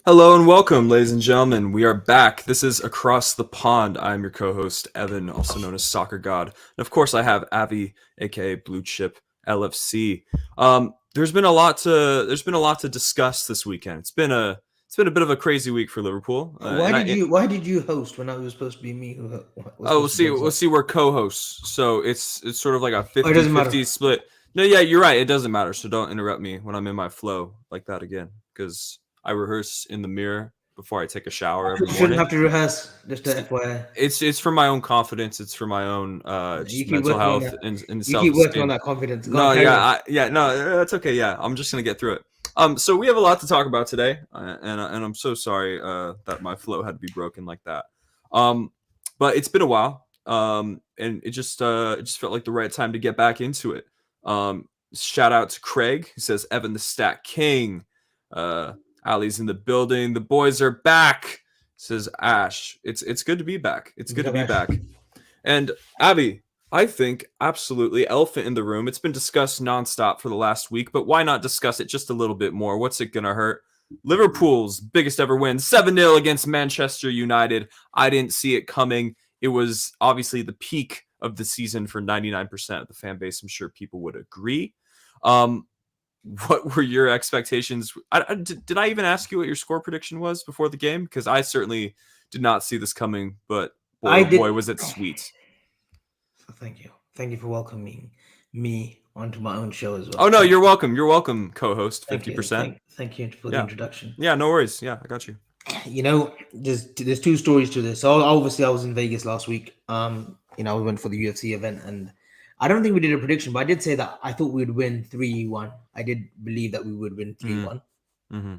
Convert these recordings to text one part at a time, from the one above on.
Hello and welcome, ladies and gentlemen. We are back. This is Across the Pond. I'm your co-host, Evan, also known as Soccer God. And of course, I have Avi, aka Blue Chip LFC. There's been a lot to discuss this weekend. It's been a bit of a crazy week for Liverpool. Why did you host when I was supposed to be me who was Oh, we'll supposed to see. bring this We'll up? see. We're co-hosts, so it's sort of like a Oh, it doesn't matter. 50-50 split. No, yeah, you're right. It doesn't matter. So don't interrupt me when I'm in my flow like that again, because I rehearse in the mirror before I take a shower every You shouldn't morning. have to rehearse. Just It's a FYI. it's for my own confidence. It's for my own You just keep mental working on health that. and You self keep working on esteem. that confidence. Go on, No, carry yeah, on. no, that's okay. Yeah, I'm just gonna get through it. So we have a lot to talk about today, and I'm so sorry that my flow had to be broken like that. Um, but it's been a while, and it just felt like the right time to get back into it. Shout out to Craig, who says Evan the Stat King. Uh, Ali's in the building. The boys are back, says Ash. It's good to be back. It's good Big to up, be Ash. back. And Abby, I think absolutely elephant in the room. It's been discussed nonstop for the last week, but why not discuss it just a little bit more? What's it gonna hurt? Liverpool's biggest ever win, 7-0 against Manchester United. I didn't see it coming. It was obviously the peak of the season for 99% of the fan base. I'm sure people would agree. Um, what were your expectations? Did I even ask you what your score prediction was before the game? Because I certainly did not see this coming, but boy, I oh boy, did. was it sweet. Thank you. Thank you for welcoming me onto my own show as Oh well. no, Thank you're you. welcome. You're welcome, co-host Thank you. 50%. Thank you for the Yeah. introduction. Yeah, no worries. Yeah, I got you. There's two stories to this. So obviously, I was in Vegas last week. We went for the UFC event, and I don't think we did a prediction, but I did say that I thought we would win 3-1. I did believe that we would win 3-1. Mm-hmm.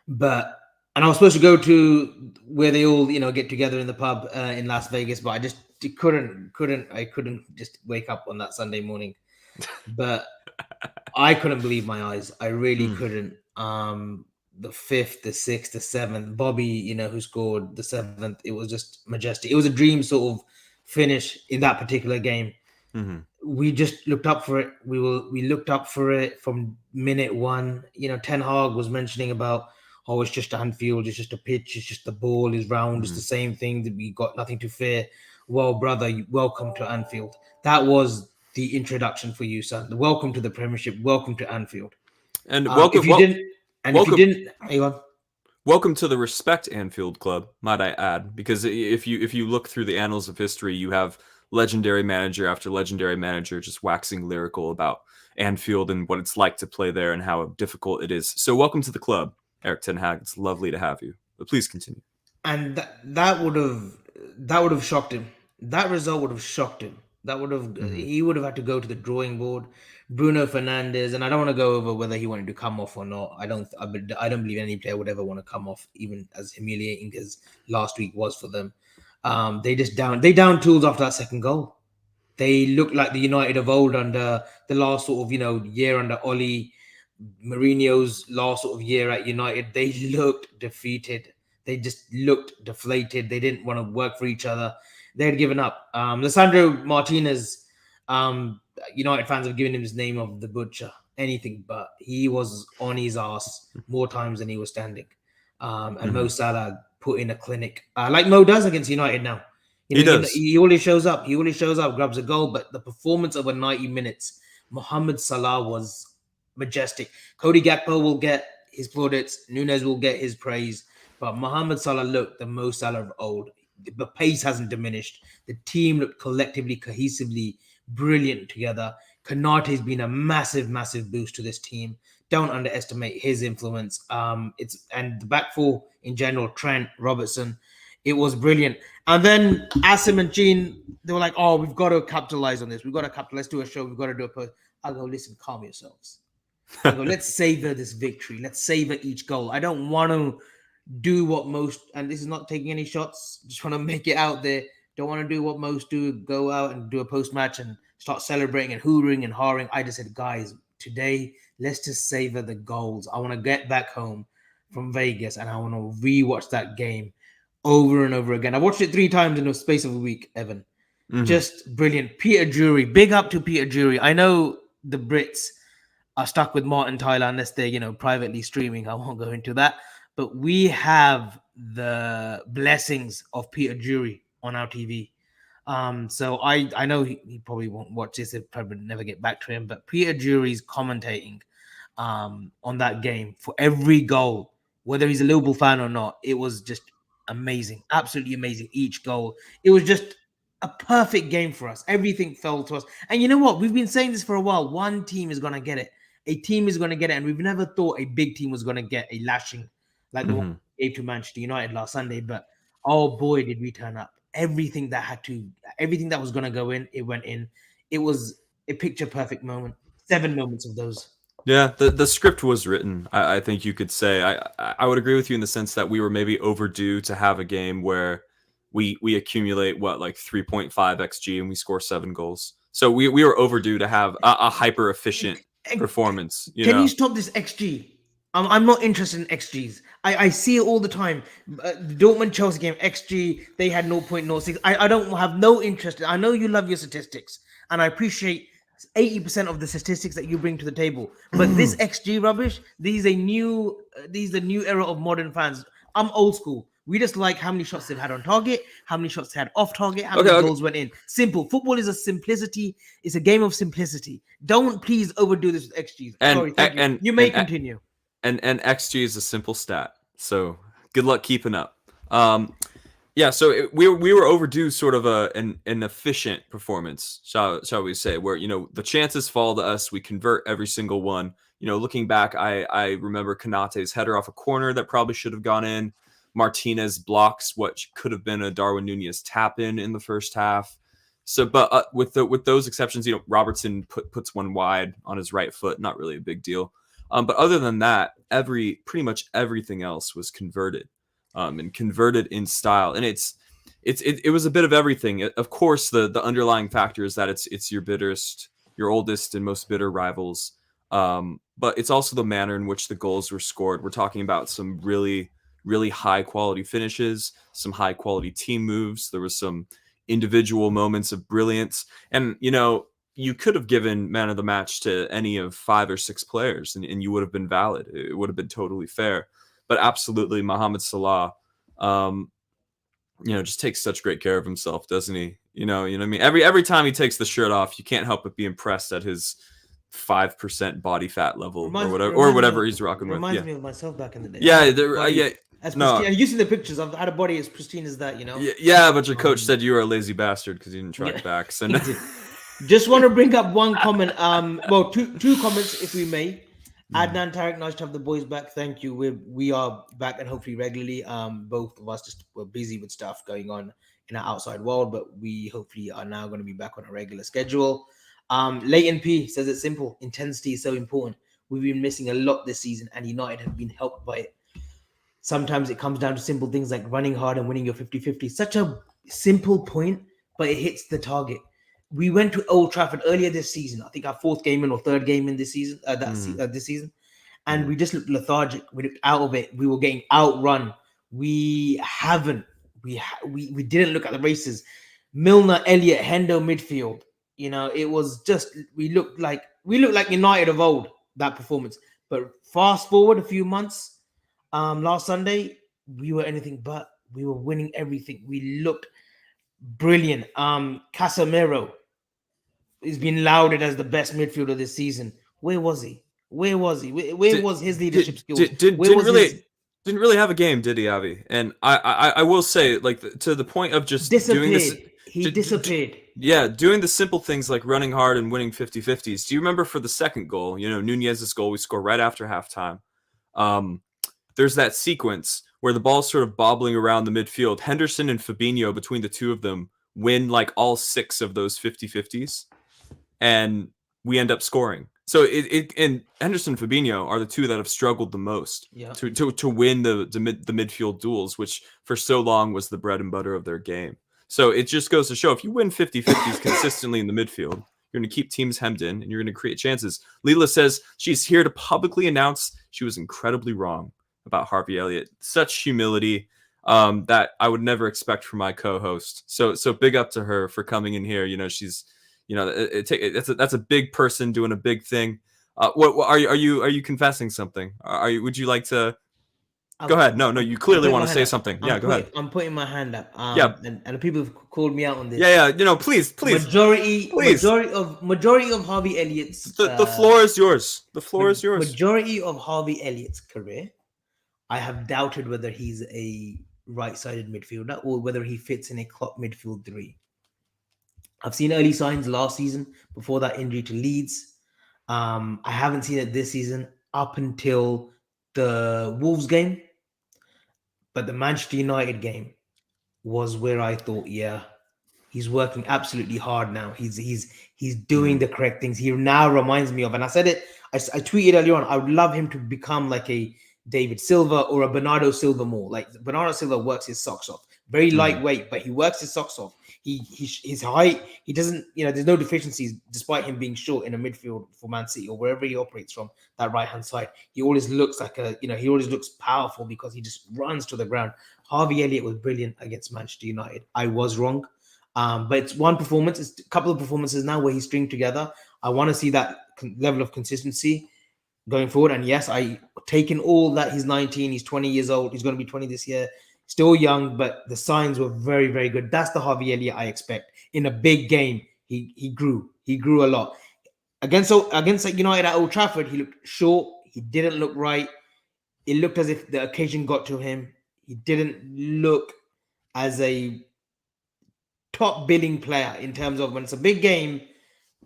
But and I was supposed to go to where they all get together in the pub in Las Vegas, but I just couldn't just wake up on that Sunday morning. But I couldn't believe my eyes. I really couldn't. The fifth, the sixth, the seventh, Bobby, who scored the seventh. It was just majestic. It was a dream sort of finish in that particular game. Mm-hmm. We just looked up for it. We looked up for it from minute one. Ten Hag was mentioning about, oh, it's just Anfield, it's just a pitch, it's just the ball is round, it's the same thing, that we got nothing to fear. Well, brother, welcome to Anfield. That was the introduction for you, son. The welcome to the Premiership, welcome to Anfield. And If welcome, you didn't, and if you welcome, didn't, hang on. welcome to the Respect Anfield Club, might I add? Because if you look through the annals of history, you have legendary manager after legendary manager just waxing lyrical about Anfield and what it's like to play there and how difficult it is. So welcome to the club, Eric Ten Hag. It's lovely to have you. But please continue. And that would have shocked him. That result would have shocked him. That would have Mm-hmm. He would have had to go to the drawing board. Bruno Fernandes, and I don't want to go over whether he wanted to come off or not. I don't believe any player would ever want to come off, even as humiliating as last week was for them. They down tools after that second goal. They look like the United of old under the last sort of year under Oli Mourinho's last sort of year at United. They looked defeated. They just looked deflated. They didn't want to work for each other. They had given up. Lissandro Martinez, United fans have given him his name of the butcher. Anything but. He was on his ass more times than he was standing. And Mo Salah put in a clinic, like Mo does against United now. He does. He always shows up. He always shows up, grabs a goal. But the performance over 90 minutes, Mohamed Salah was majestic. Cody Gakpo will get his plaudits. Nunes will get his praise. But Mohamed Salah looked the Mo Salah of old. The pace hasn't diminished. The team looked collectively, cohesively brilliant together. Kanate's been a massive, massive boost to this team. Don't underestimate his influence. And the back four in general, Trent, Robertson, it was brilliant. And then Asim and Jean, they were like, "Oh, we've got to capitalize on this. We've got to capitalize. Let's do a show. We've got to do a post." I'll go, listen, calm yourselves. I go, let's savor this victory. Let's savor each goal. I don't want to do what most, and this is not taking any shots, just want to make it out there. Don't want to do what most do, go out and do a post match and start celebrating and hoovering and harring. I just said, guys, today, let's just savor the goals. I want to get back home from Vegas and I want to rewatch that game over and over again. I watched it 3 times in the space of a week, Evan. Just brilliant. Peter Drury, big up to Peter Drury. I know the Brits are stuck with Martin Tyler unless they're, privately streaming. I won't go into that. but we have the blessings of Peter Drury on our TV. So I know he probably won't watch this. It probably never get back to him. But Peter Drury's commentating on that game for every goal, whether he's a Liverpool fan or not. It was just amazing, absolutely amazing. Each goal, it was just a perfect game for us. Everything fell to us. And you know what? We've been saying this for a while. One team is gonna get it. A team is gonna get it, and we've never thought a big team was gonna get a lashing like the one we gave to Manchester United last Sunday. But oh boy, did we turn up! Everything that was gonna go in, it went in. It was a picture perfect moment. 7 moments of those. Yeah, the script was written. I think you could say. I would agree with you in the sense that we were maybe overdue to have a game where we accumulate like 3.5 xg and we score 7 goals. So we were overdue to have a hyper efficient performance. Can you stop this XG? I'm not interested in XGs. I see it all the time. The Dortmund Chelsea game, XG, they had 0.06. I don't have no interest. I know you love your statistics, and I appreciate 80% of the statistics that you bring to the table. But this XG rubbish, these are new era of modern fans. I'm old school. We just like how many shots they've had on target, how many shots they had off target, how many goals went in. Simple. Football is a simplicity. It's a game of simplicity. Don't please overdo this with XGs. Sorry, thank you. You may continue. And XG is a simple stat. So good luck keeping up. Yeah, so we were overdue sort of an efficient performance, shall we say, where, the chances fall to us. We convert every single one. Looking back, I remember Konate's header off a corner that probably should have gone in. Martinez blocks what could have been a Darwin Nunez tap in the first half. So, but with those exceptions, Robertson puts one wide on his right foot. Not really a big deal. But other than that, pretty much everything else was converted. And converted in style, and it was a bit of everything. Of course, the underlying factor is that it's your oldest and most bitter rivals, but it's also the manner in which the goals were scored. We're talking about some really, really high quality finishes, some high quality team moves. There was some individual moments of brilliance, and you could have given man of the match to any of 5 or 6 players, and you would have been valid. It would have been totally fair. But absolutely, Mohamed Salah, just takes such great care of himself, doesn't he? You know what I mean? Every time he takes the shirt off, you can't help but be impressed at his 5% body fat level or whatever he's rocking with. Reminds me of myself back in the day. No. You see the pictures. I've had a body as pristine as that, Yeah, but your coach said you were a lazy bastard because you didn't track back. So just want to bring up one comment. Well, two comments, if we may. Adnan Tarek, nice to have the boys back. Thank you. We are back and hopefully regularly. Both of us just were busy with stuff going on in our outside world, but we hopefully are now going to be back on a regular schedule. Leighton P says it's simple. Intensity is so important. We've been missing a lot this season, and United have been helped by it. Sometimes it comes down to simple things like running hard and winning your 50-50. Such a simple point, but it hits the target. We went to Old Trafford earlier this season. I think our 4th game in or 3rd game in this season. This season, and we just looked lethargic. We looked out of it. We were getting outrun. We didn't look at the races. Milner, Elliott, Hendo midfield. It was just we looked like United of old, that performance. But fast forward a few months, last Sunday we were anything but. We were winning everything. We looked brilliant. Casemiro is being lauded as the best midfielder this season. Where was he? Where was his leadership skills? Didn't really have a game, did he, Avi? And I will say, to the point of just doing this, he disappeared. Yeah, doing the simple things like running hard and winning 50-50s. Do you remember for the second goal? Nunez's goal, we score right after halftime. There's that sequence where the ball's sort of bobbling around the midfield. Henderson and Fabinho, between the two of them, win all 6 of those 50-50s. And we end up scoring. So and Henderson and Fabinho are the two that have struggled the most to win the midfield duels, which for so long was the bread and butter of their game. So it just goes to show, if you win 50-50s consistently in the midfield, you're going to keep teams hemmed in and you're going to create chances. Leela says she's here to publicly announce she was incredibly wrong about Harvey Elliott. Such humility that I would never expect from my co-host. So big up to her for coming in here. She's that's a big person doing a big thing. What are you confessing something? Would you like to? Go ahead. No, you clearly want to say something. I'm Yeah, go ahead. I'm putting my hand up. Yeah. And people have called me out on this. Yeah. Please. Majority of Harvey Elliott's The floor is yours. The floor is yours. Majority of Harvey Elliott's career, I have doubted whether he's a right-sided midfielder or whether he fits in a Klopp midfield three. I've seen early signs last season before that injury to Leeds. I haven't seen it this season up until the Wolves game. But the Manchester United game was where I thought, yeah, he's working absolutely hard now. He's doing the correct things. He now reminds me of, and I said it, I tweeted earlier on, I would love him to become like a David Silva or a Bernardo Silva more. Like Bernardo Silva works his socks off. Very lightweight, but he works his socks off. His height, he doesn't, there's no deficiencies despite him being short in a midfield for Man City or wherever he operates from that right hand side. He always looks like he always looks powerful because he just runs to the ground. Harvey Elliott was brilliant against Manchester United. I was wrong. But it's one performance, it's a couple of performances now where he's stringed together. I want to see that level of consistency going forward. And yes, I taken all that. He's 19, he's 20 years old, he's going to be 20 this year. Still young, but the signs were very, very good. That's the Harvey Elliott I expect. In a big game, he grew. He grew a lot. Against United at Old Trafford, he looked short. He didn't look right. It looked as if the occasion got to him. He didn't look as a top billing player in terms of when it's a big game.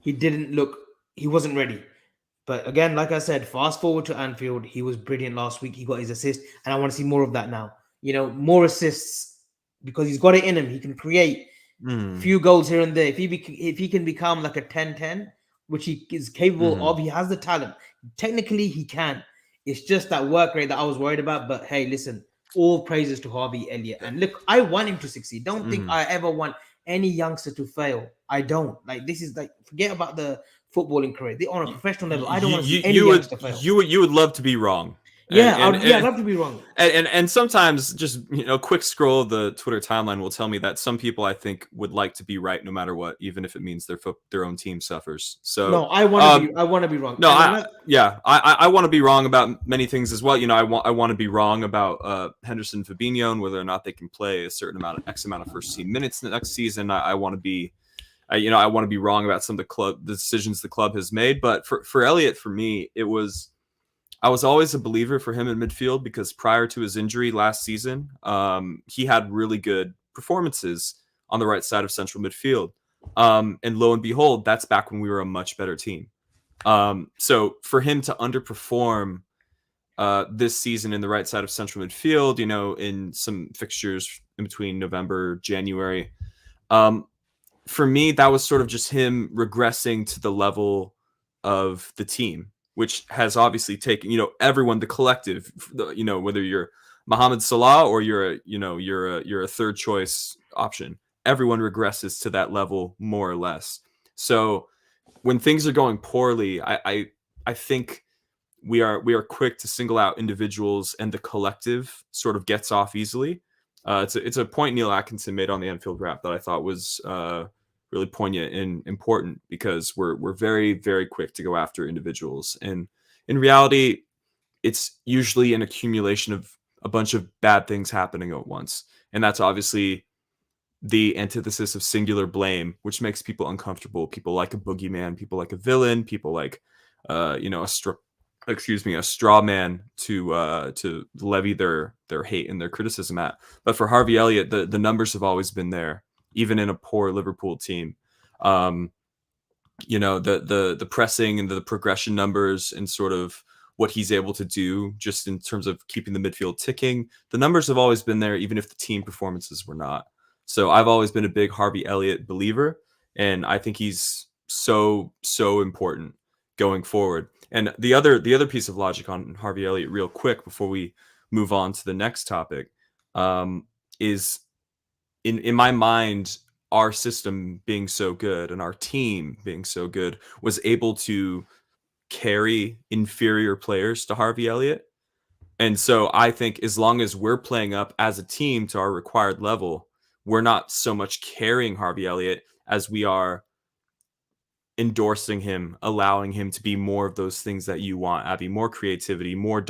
He wasn't ready. But again, like I said, fast forward to Anfield, he was brilliant last week. He got his assist, and I want to see more of that now. More assists because he's got it in him. He can create a few goals here and there. If he can become like a 10-10, which he is capable of, he has the talent. Technically, he can. It's just that work rate that I was worried about. But hey, listen, all praises to Harvey Elliott. And look, I want him to succeed. Don't think I ever want any youngster to fail. I don't. Like, this is like, forget about the footballing career. They're on a professional level. I don't want to see any youngster fail. You would love to be wrong. I'd love to be wrong. And sometimes just a quick scroll of the Twitter timeline will tell me that some people I think would like to be right no matter what, even if it means their own team suffers. So no, I want to be wrong. No, I want to be wrong about many things as well. I want to be wrong about Henderson, Fabinho, and whether or not they can play a certain X amount of first team minutes next season. I want to be. I want to be wrong about some of the decisions the club has made. But for Elliott, for me, I was always a believer for him in midfield because prior to his injury last season, he had really good performances on the right side of central midfield. And lo and behold, that's back when we were a much better team. So for him to underperform this season in the right side of central midfield, in some fixtures in between November, January, for me, that was sort of just him regressing to the level of the team, which has obviously taken, everyone, the collective, whether you're Mohamed Salah or you're a third choice option, everyone regresses to that level more or less. So when things are going poorly, I think we are quick to single out individuals, and the collective sort of gets off easily. It's a point Neil Atkinson made on the Anfield Wrap that I thought was really poignant and important, because we're very, very quick to go after individuals, and in reality, it's usually an accumulation of a bunch of bad things happening at once, and that's obviously the antithesis of singular blame, which makes people uncomfortable. People like a boogeyman, people like a villain, people like a straw man to levy their hate and their criticism at. But for Harvey Elliott, the numbers have always been there, even in a poor Liverpool team. The pressing and the progression numbers and sort of what he's able to do just in terms of keeping the midfield ticking, the numbers have always been there, even if the team performances were not. So I've always been a big Harvey Elliott believer, and I think he's so important going forward. And the other piece of logic on Harvey Elliott real quick before we move on to the next topic is in my mind, our system being so good and our team being so good was able to carry inferior players to Harvey Elliott. And so I think as long as we're playing up as a team to our required level, we're not so much carrying Harvey Elliott as we are endorsing him, allowing him to be more of those things that you want, Abby, more creativity, more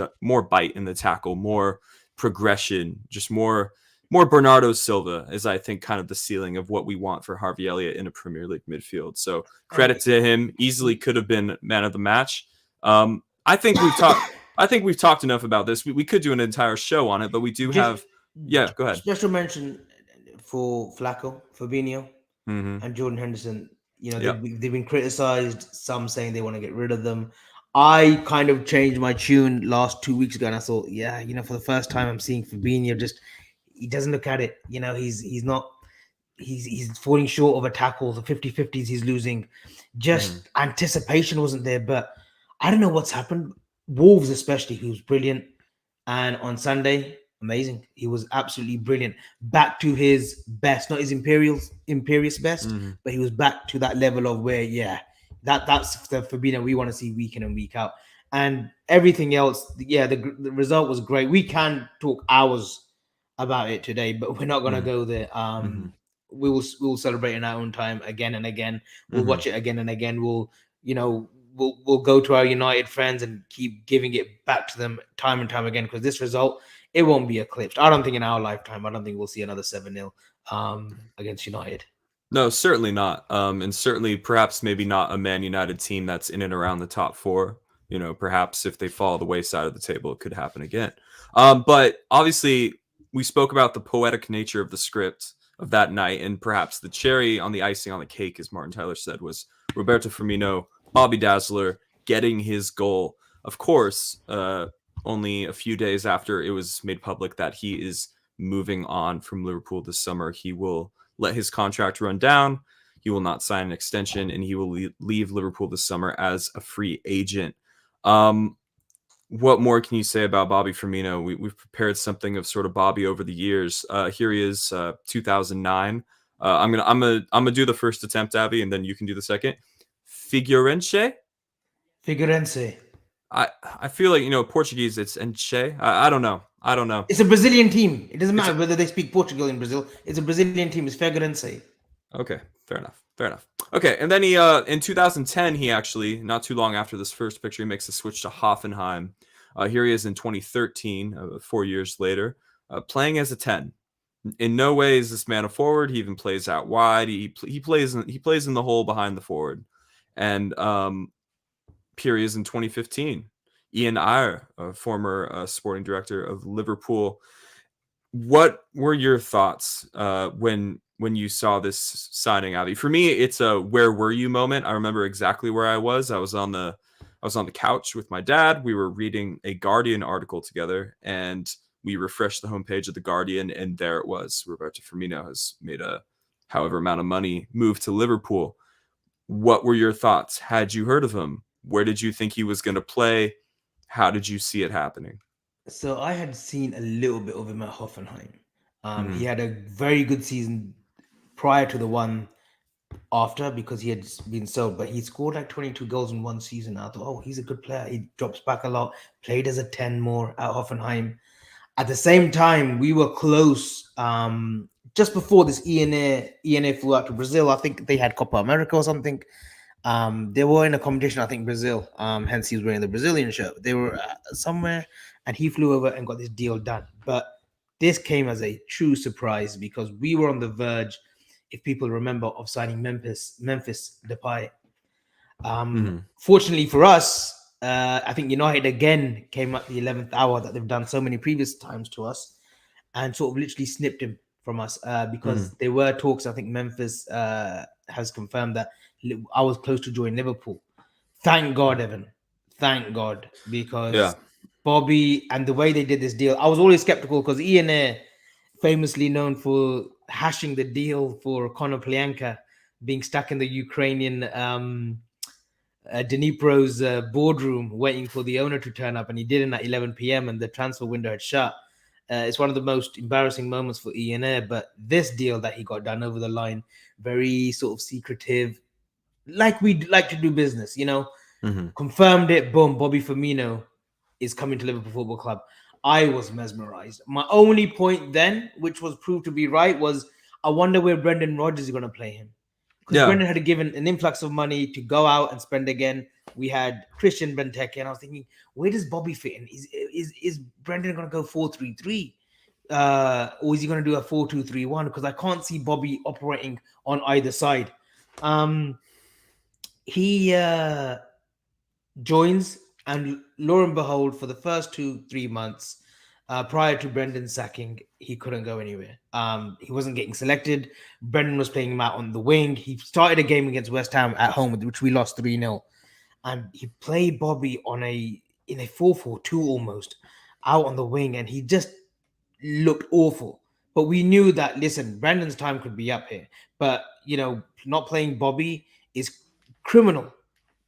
bite in the tackle, more progression, just more Bernardo Silva is, I think, kind of the ceiling of what we want for Harvey Elliott in a Premier League midfield. So credit to him. Easily could have been man of the match. I think we've talked enough about this. We could do an entire show on it, but we do have. Yeah, go ahead. Special mention for Flacco, Fabinho, Mm-hmm. and Jordan Henderson. You know, Yep. they've been criticized, some saying they want to get rid of them. I kind of changed my tune last 2 weeks ago, and I thought, yeah, you know, for the first time I'm seeing Fabinho just, he doesn't look at it. You know, he's not, he's falling short of a tackle, the 50-50s he's losing. Just anticipation wasn't there, but I don't know what's happened. Wolves especially, he was brilliant. And on Sunday, amazing. He was absolutely brilliant. Back to his best, not his imperious best, but he was back to that level of where, yeah, that's the Fabinho we want to see week in and week out. And everything else, yeah, the result was great. We can talk hours about it today, but we're not going to go there. We'll celebrate in our own time again and again. We'll watch it again and again. We'll go to our United friends and keep giving it back to them time and time again, because this result, it won't be eclipsed. I don't think in our lifetime, I don't think we'll see another 7-0 against United. No, certainly not. And certainly perhaps maybe not a Man United team that's in and around the top four. You know, perhaps if they fall the wayside of the table, it could happen again. But obviously, we spoke about the poetic nature of the script of that night, and perhaps the cherry on the icing on the cake, as Martin Tyler said, was Roberto Firmino, Bobby Dazzler, getting his goal. Of course, only a few days after it was made public that he is moving on from Liverpool this summer, he will let his contract run down. He will not sign an extension, and he will leave Liverpool this summer as a free agent. What more can you say about Bobby Firmino? We've prepared something of sort of Bobby over the years. Here he is, 2009. I'm gonna do the first attempt, Abby, and then you can do the second. Figueirense. I feel like, you know, Portuguese, it's Enche. I don't know. It's a Brazilian team. It doesn't matter whether they speak Portugal in Brazil. It's a Brazilian team. It's Figueirense. Okay, fair enough. Okay, and then he in 2010, he actually, not too long after this first picture, he makes the switch to Hoffenheim. Here he is in 2013, 4 years later, playing as a 10. In no way is this man a forward. He even plays out wide. He plays in the hole behind the forward. And here he is in 2015. Ian Ayer, a former sporting director of Liverpool. What were your thoughts when you saw this signing, Avi? For me, it's a where were you moment. I remember exactly where I was. I was on the couch with my dad. We were reading a Guardian article together, and we refreshed the homepage of the Guardian, and there it was. Roberto Firmino has made a however amount of money move to Liverpool. What were your thoughts? Had you heard of him? Where did you think he was going to play? How did you see it happening? So I had seen a little bit of him at Hoffenheim. He had a very good season prior to the one after, because he had been sold, but he scored like 22 goals in one season. I thought, oh, he's a good player. He drops back a lot, played as a 10 more at Hoffenheim. At the same time, we were close. Just before this, ENA flew out to Brazil. I think they had Copa America or something. They were in a competition, I think Brazil. Hence he was wearing the Brazilian shirt. They were somewhere, and he flew over and got this deal done. But this came as a true surprise, because we were on the verge, if people remember, of signing Memphis Depay. Fortunately for us, I think United again came at the 11th hour, that they've done so many previous times to us, and sort of literally snipped him from us, because there were talks. I think Memphis has confirmed that I was close to join Liverpool. Thank God, Evan. Thank God, because Bobby and the way they did this deal, I was always skeptical, because Ian, famously known for hashing the deal for Conor Plianka, being stuck in the Ukrainian Dnipro's boardroom waiting for the owner to turn up, and he didn't at 11 p.m. and the transfer window had shut. It's one of the most embarrassing moments for Ian, but this deal that he got done over the line, very sort of secretive, like we'd like to do business, you know, confirmed it, boom, Bobby Firmino is coming to Liverpool Football Club. I was mesmerized. My only point then, which was proved to be right, was I wonder where Brendan Rodgers is going to play him. because Yeah. Brendan had given an influx of money to go out and spend again. We had Christian Benteke, and I was thinking, where does Bobby fit in? Is Brendan going to go 4-3-3? Or is he going to do a 4-2-3-1? Because I can't see Bobby operating on either side. He joins, and lo and behold, for the first 2-3 months prior to Brendan's sacking, he couldn't go anywhere. He wasn't getting selected. Brendan was playing him out on the wing. He started a game against West Ham at home, which we lost 3-0. And he played Bobby in a 4-4-2 almost out on the wing, and he just looked awful. But we knew that, listen, Brandon's time could be up here. But, not playing Bobby is criminal.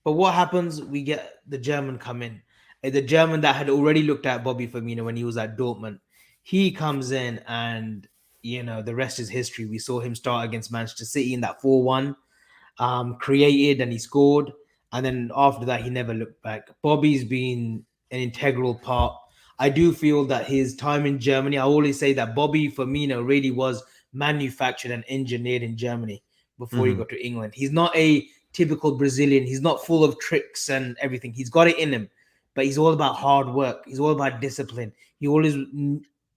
But what happens? We get the German come in. The German that had already looked at Bobby Firmino when he was at Dortmund. He comes in, and, the rest is history. We saw him start against Manchester City in that 4-1, created, and he scored. And then after that, he never looked back. Bobby's been an integral part. I do feel that his time in Germany, I always say that Bobby Firmino really was manufactured and engineered in Germany before he got to England. He's not a typical Brazilian. He's not full of tricks and everything. He's got it in him, but he's all about hard work. He's all about discipline. He always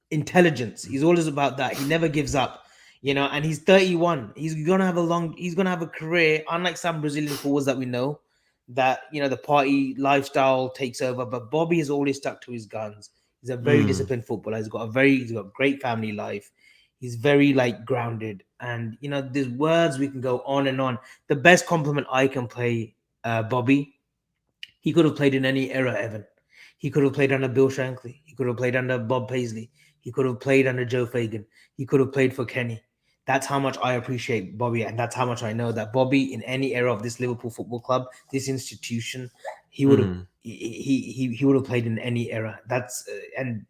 intelligence. He's always about that. He never gives up. And he's 31. He's gonna have a career, unlike some Brazilian forwards that we know, that the party lifestyle takes over. But Bobby has always stuck to his guns. He's a very disciplined footballer. He's got a great family life. He's very grounded. And there's words we can go on and on. The best compliment I can pay Bobby, he could have played in any era, Evan. He could have played under Bill Shankly. He could have played under Bob Paisley. He could have played under Joe Fagan. He could have played for Kenny. That's how much I appreciate Bobby, and that's how much I know that Bobby, in any era of this Liverpool Football Club, this institution, he would have he would have played in any era. And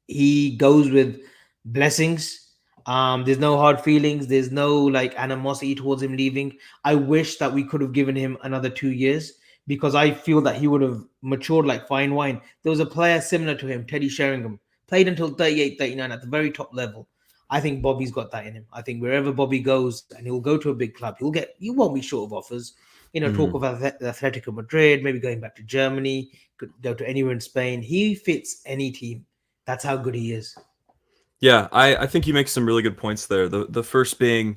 he goes with blessings. There's no hard feelings. There's no animosity towards him leaving. I wish that we could have given him another 2 years, because I feel that he would have matured like fine wine. There was a player similar to him, Teddy Sheringham, played until 38, 39 at the very top level. I think Bobby's got that in him. I think wherever Bobby goes, and he'll go to a big club, he won't be short of offers. Talk of Atletico Madrid, maybe going back to Germany, could go to anywhere in Spain. He fits any team. That's how good he is. Yeah, I think you make some really good points there. The first being,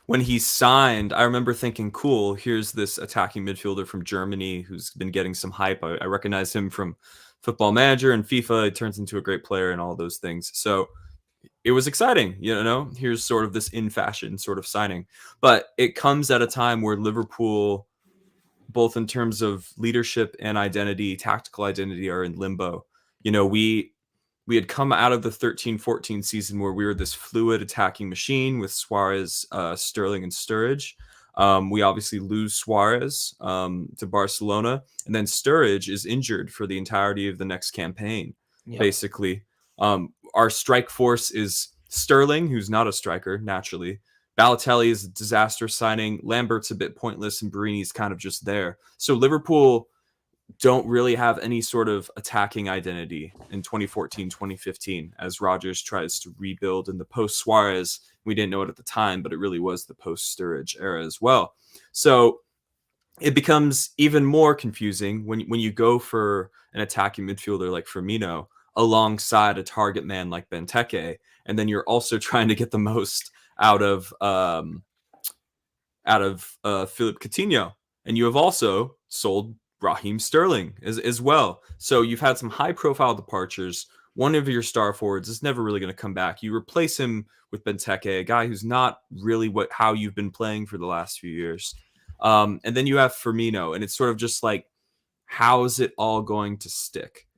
when he signed, I remember thinking, cool, here's this attacking midfielder from Germany who's been getting some hype. I recognize him from Football Manager and FIFA. He turns into a great player and all those things. So it was exciting, here's sort of this in fashion sort of signing. But it comes at a time where Liverpool, both in terms of leadership and identity, tactical identity, are in limbo. We had come out of the 13-14 season where we were this fluid attacking machine with Suarez, Sterling, and Sturridge. We obviously lose Suarez to Barcelona, and then Sturridge is injured for the entirety of the next campaign, basically. Our strike force is Sterling, who's not a striker, naturally. Balotelli is a disaster signing. Lambert's a bit pointless, and Barini's kind of just there. So Liverpool don't really have any sort of attacking identity in 2014, 2015, as Rodgers tries to rebuild in the post-Suarez. We didn't know it at the time, but it really was the post-Sturridge era as well. So it becomes even more confusing when you go for an attacking midfielder like Firmino alongside a target man like Benteke, and then you're also trying to get the most out of Philippe Coutinho, and you have also sold Raheem Sterling as well. So you've had some high-profile departures. One of your star forwards is never really going to come back. You replace him with Benteke, a guy who's not really how you've been playing for the last few years. And then you have Firmino, and it's sort of just like, how is it all going to stick?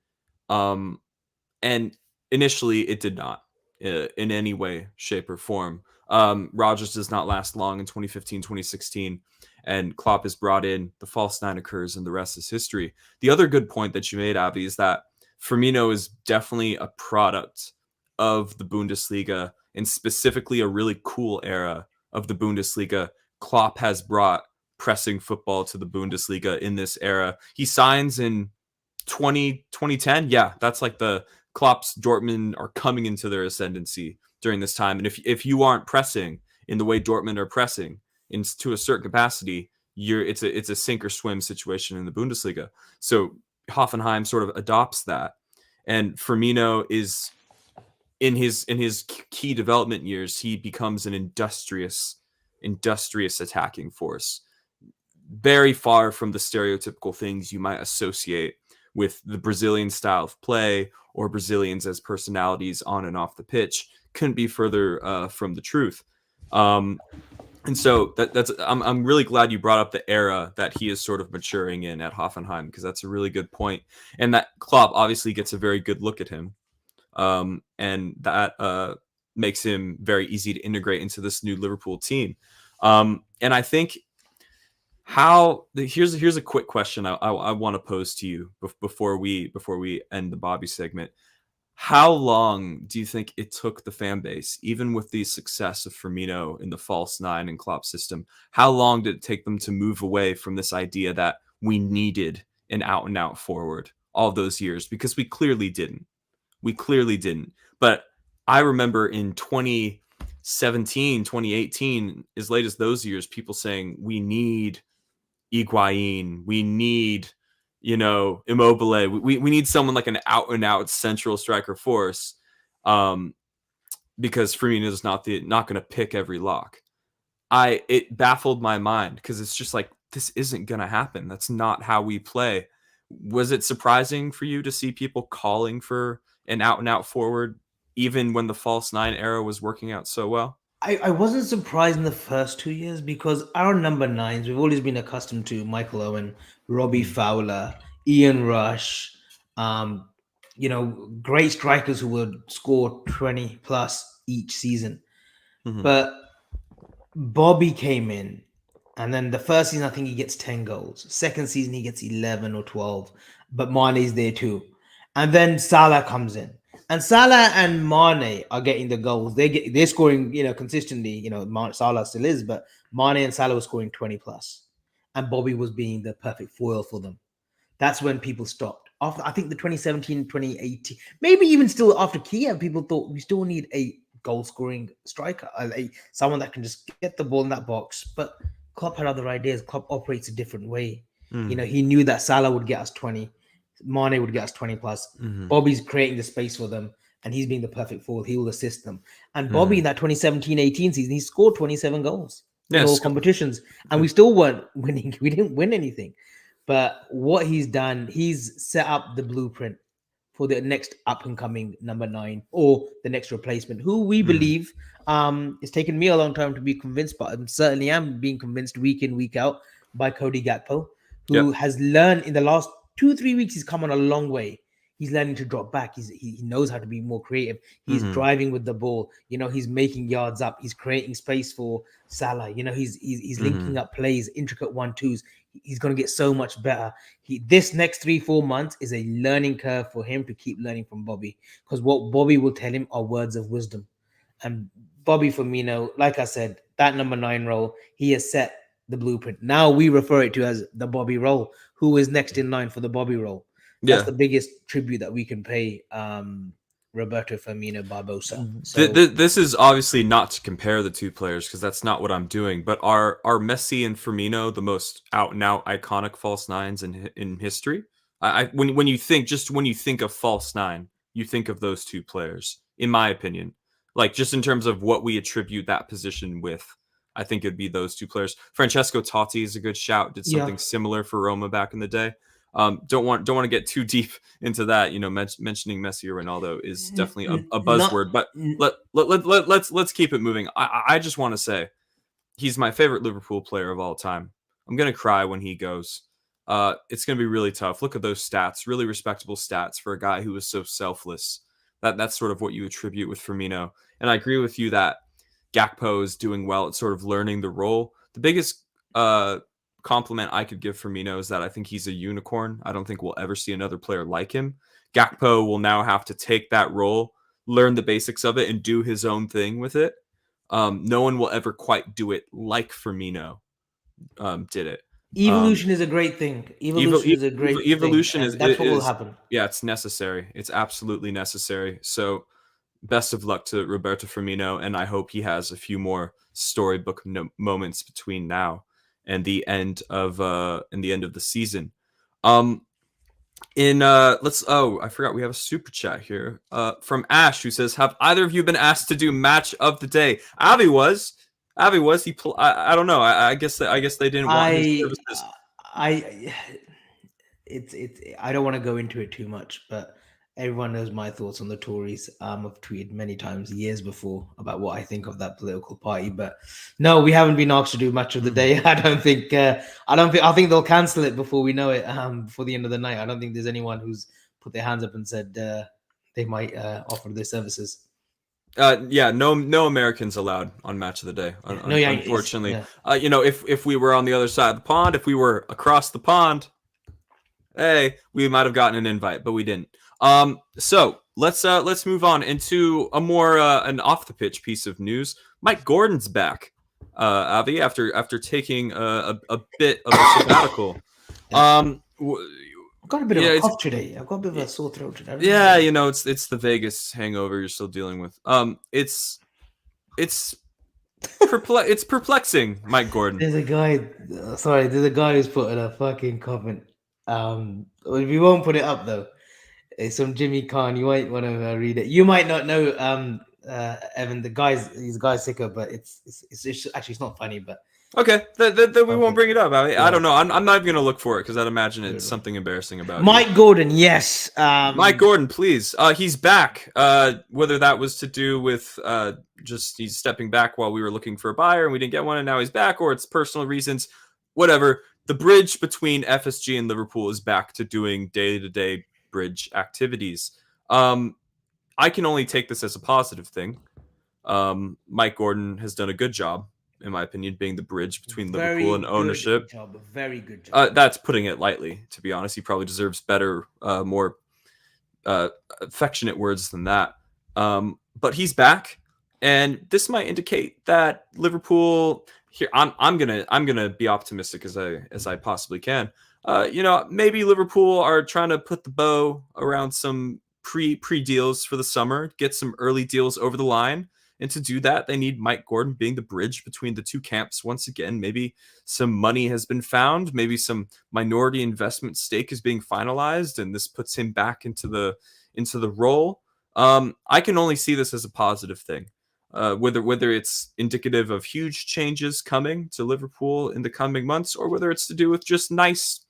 And initially, it did not in any way, shape, or form. Rodgers does not last long in 2015, 2016, and Klopp is brought in. The false nine occurs, and the rest is history. The other good point that you made, Avi, is that Firmino is definitely a product of the Bundesliga, and specifically a really cool era of the Bundesliga. Klopp has brought pressing football to the Bundesliga in this era. He signs in 2010. Yeah, that's like the Klopp's Dortmund are coming into their ascendancy during this time. And if you aren't pressing in the way Dortmund are pressing, to a certain capacity, it's a sink or swim situation in the Bundesliga. So Hoffenheim sort of adopts that, and Firmino is in his key development years, he becomes an industrious attacking force, very far from the stereotypical things you might associate with the Brazilian style of play or Brazilians as personalities on and off the pitch. Couldn't be further from the truth. And so I'm really glad you brought up the era that he is sort of maturing in at Hoffenheim, because that's a really good point. And that Klopp obviously gets a very good look at him. And that makes him very easy to integrate into this new Liverpool team. And I think here's a quick question I want to pose to you before we end the Bobby segment. How long do you think it took the fan base, even with the success of Firmino in the false nine and Klopp system, how long did it take them to move away from this idea that we needed an out and out forward all those years? Because we clearly didn't. But I remember in 2017, 2018, as late as those years, people saying we need Higuain, we need, Immobile. We need someone like an out and out central striker force, because Firmino is not going to pick every lock. It baffled my mind, because it's just like, this isn't going to happen. That's not how we play. Was it surprising for you to see people calling for an out and out forward, even when the false nine era was working out so well? I wasn't surprised in the first 2 years, because our number nines, we've always been accustomed to Michael Owen, Robbie Fowler, Ian Rush, great strikers who would score 20 plus each season. Mm-hmm. But Bobby came in, and then the first season, I think he gets 10 goals. Second season, he gets 11 or 12, but Mane's there too. And then Salah comes in. And Salah and Mane are getting the goals. They're scoring, consistently. Salah still is, but Mane and Salah were scoring 20 plus, and Bobby was being the perfect foil for them. That's when people stopped. After, I think, the 2017, 2018, maybe even still after Kiev, people thought we still need a goal-scoring striker, someone that can just get the ball in that box. But Klopp had other ideas. Klopp operates a different way. He knew that Salah would get us 20. Mane would get us 20 plus. Mm-hmm. Bobby's creating the space for them, and he's being the perfect foil. He will assist them. And Bobby, in that 2017-18 season, he scored 27 goals in all competitions, and we still weren't winning. We didn't win anything. But what he's done, he's set up the blueprint for the next up-and-coming number 9, or the next replacement, who we believe it's taken me a long time to be convinced, but I certainly am being convinced week in, week out by Cody Gakpo, who has learned in the last 2-3 weeks. He's come on a long way. He's learning to drop back. He knows how to be more creative. He's driving with the ball. He's making yards up. He's creating space for Salah. He's linking up plays, intricate 1-2s. He's going to get so much better. This next 3-4 months is a learning curve for him to keep learning from Bobby, because what Bobby will tell him are words of wisdom. And Bobby Firmino, like I said, that number 9 role, he has set the blueprint. Now we refer it to as the Bobby role. Who is next in line for the Bobby role? That's the biggest tribute that we can pay Roberto Firmino Barbosa. So, this is obviously not to compare the two players, because that's not what I'm doing. But are Messi and Firmino the most out and out iconic false nines in history? When you think of false nine, you think of those two players, in my opinion. Like, just in terms of what we attribute that position with, I think it'd be those two players. Francesco Totti is a good shout. Did something similar for Roma back in the day. Don't want to get too deep into that. Mentioning Messi or Ronaldo is definitely a buzzword. But let's keep it moving. I just want to say he's my favorite Liverpool player of all time. I'm gonna cry when he goes. It's gonna be really tough. Look at those stats, really respectable stats for a guy who was so selfless. That's sort of what you attribute with Firmino. And I agree with you that Gakpo is doing well at sort of learning the role. The biggest compliment I could give Firmino is that I think he's a unicorn. I don't think we'll ever see another player like him. Gakpo will now have to take that role, learn the basics of it, and do his own thing with it. No one will ever quite do it like Firmino did it. Evolution is a great thing. Evolution is that's what will happen. Yeah, it's necessary. It's absolutely necessary. So best of luck to Roberto Firmino, and I hope he has a few more storybook moments between now and the end of the season. I forgot we have a super chat here from Ash, who says, have either of you been asked to do match of the day? Avi was I don't know, I guess they didn't want his services. I I don't want to go into it too much, but everyone knows my thoughts on the Tories. I've tweeted many times years before about what I think of that political party, but no, we haven't been asked to do much of the day. I don't think. I think they'll cancel it before we know it. Before the end of the night, I don't think there's anyone who's put their hands up and said they might offer their services. No Americans allowed on match of the day. Unfortunately, yeah. If we were on the other side of the pond, if we were across the pond, hey, we might have gotten an invite, but we didn't. So let's move on into a more an off the pitch piece of news. Mike Gordon's back, Avi, after taking a bit of a sabbatical. I've got a bit of a cough today. I've got a bit of a sore throat today. Yeah, it's the Vegas hangover you're still dealing with. It's perplexing, Mike Gordon. There's a guy who's put in a fucking comment. We won't put it up though. It's from Jimmy Khan. You might want to read it. You might not know, Evan. He's a guy sicker, but it's actually it's not funny, but. Okay, then we won't bring it up. I don't know. I'm not even going to look for it because I'd imagine it's something embarrassing about Mike Gordon, yes. Mike Gordon, please. He's back. Whether that was to do with just he's stepping back while we were looking for a buyer and we didn't get one and now he's back, or it's personal reasons, whatever. The bridge between FSG and Liverpool is back to doing day-to-day bridge activities. I can only take this as a positive thing. Mike Gordon has done a good job, in my opinion, being the bridge between Liverpool and ownership. Very good job. That's putting it lightly, to be honest. He probably deserves better, more affectionate words than that. But he's back, and this might indicate that Liverpool. Here, I'm gonna be optimistic as I possibly can. Maybe Liverpool are trying to put the bow around some pre deals for the summer, get some early deals over the line. And to do that, they need Mike Gordon being the bridge between the two camps once again. Maybe some money has been found. Maybe some minority investment stake is being finalized, and this puts him back into the role. I can only see this as a positive thing. Whether it's indicative of huge changes coming to Liverpool in the coming months, or whether it's to do with just nice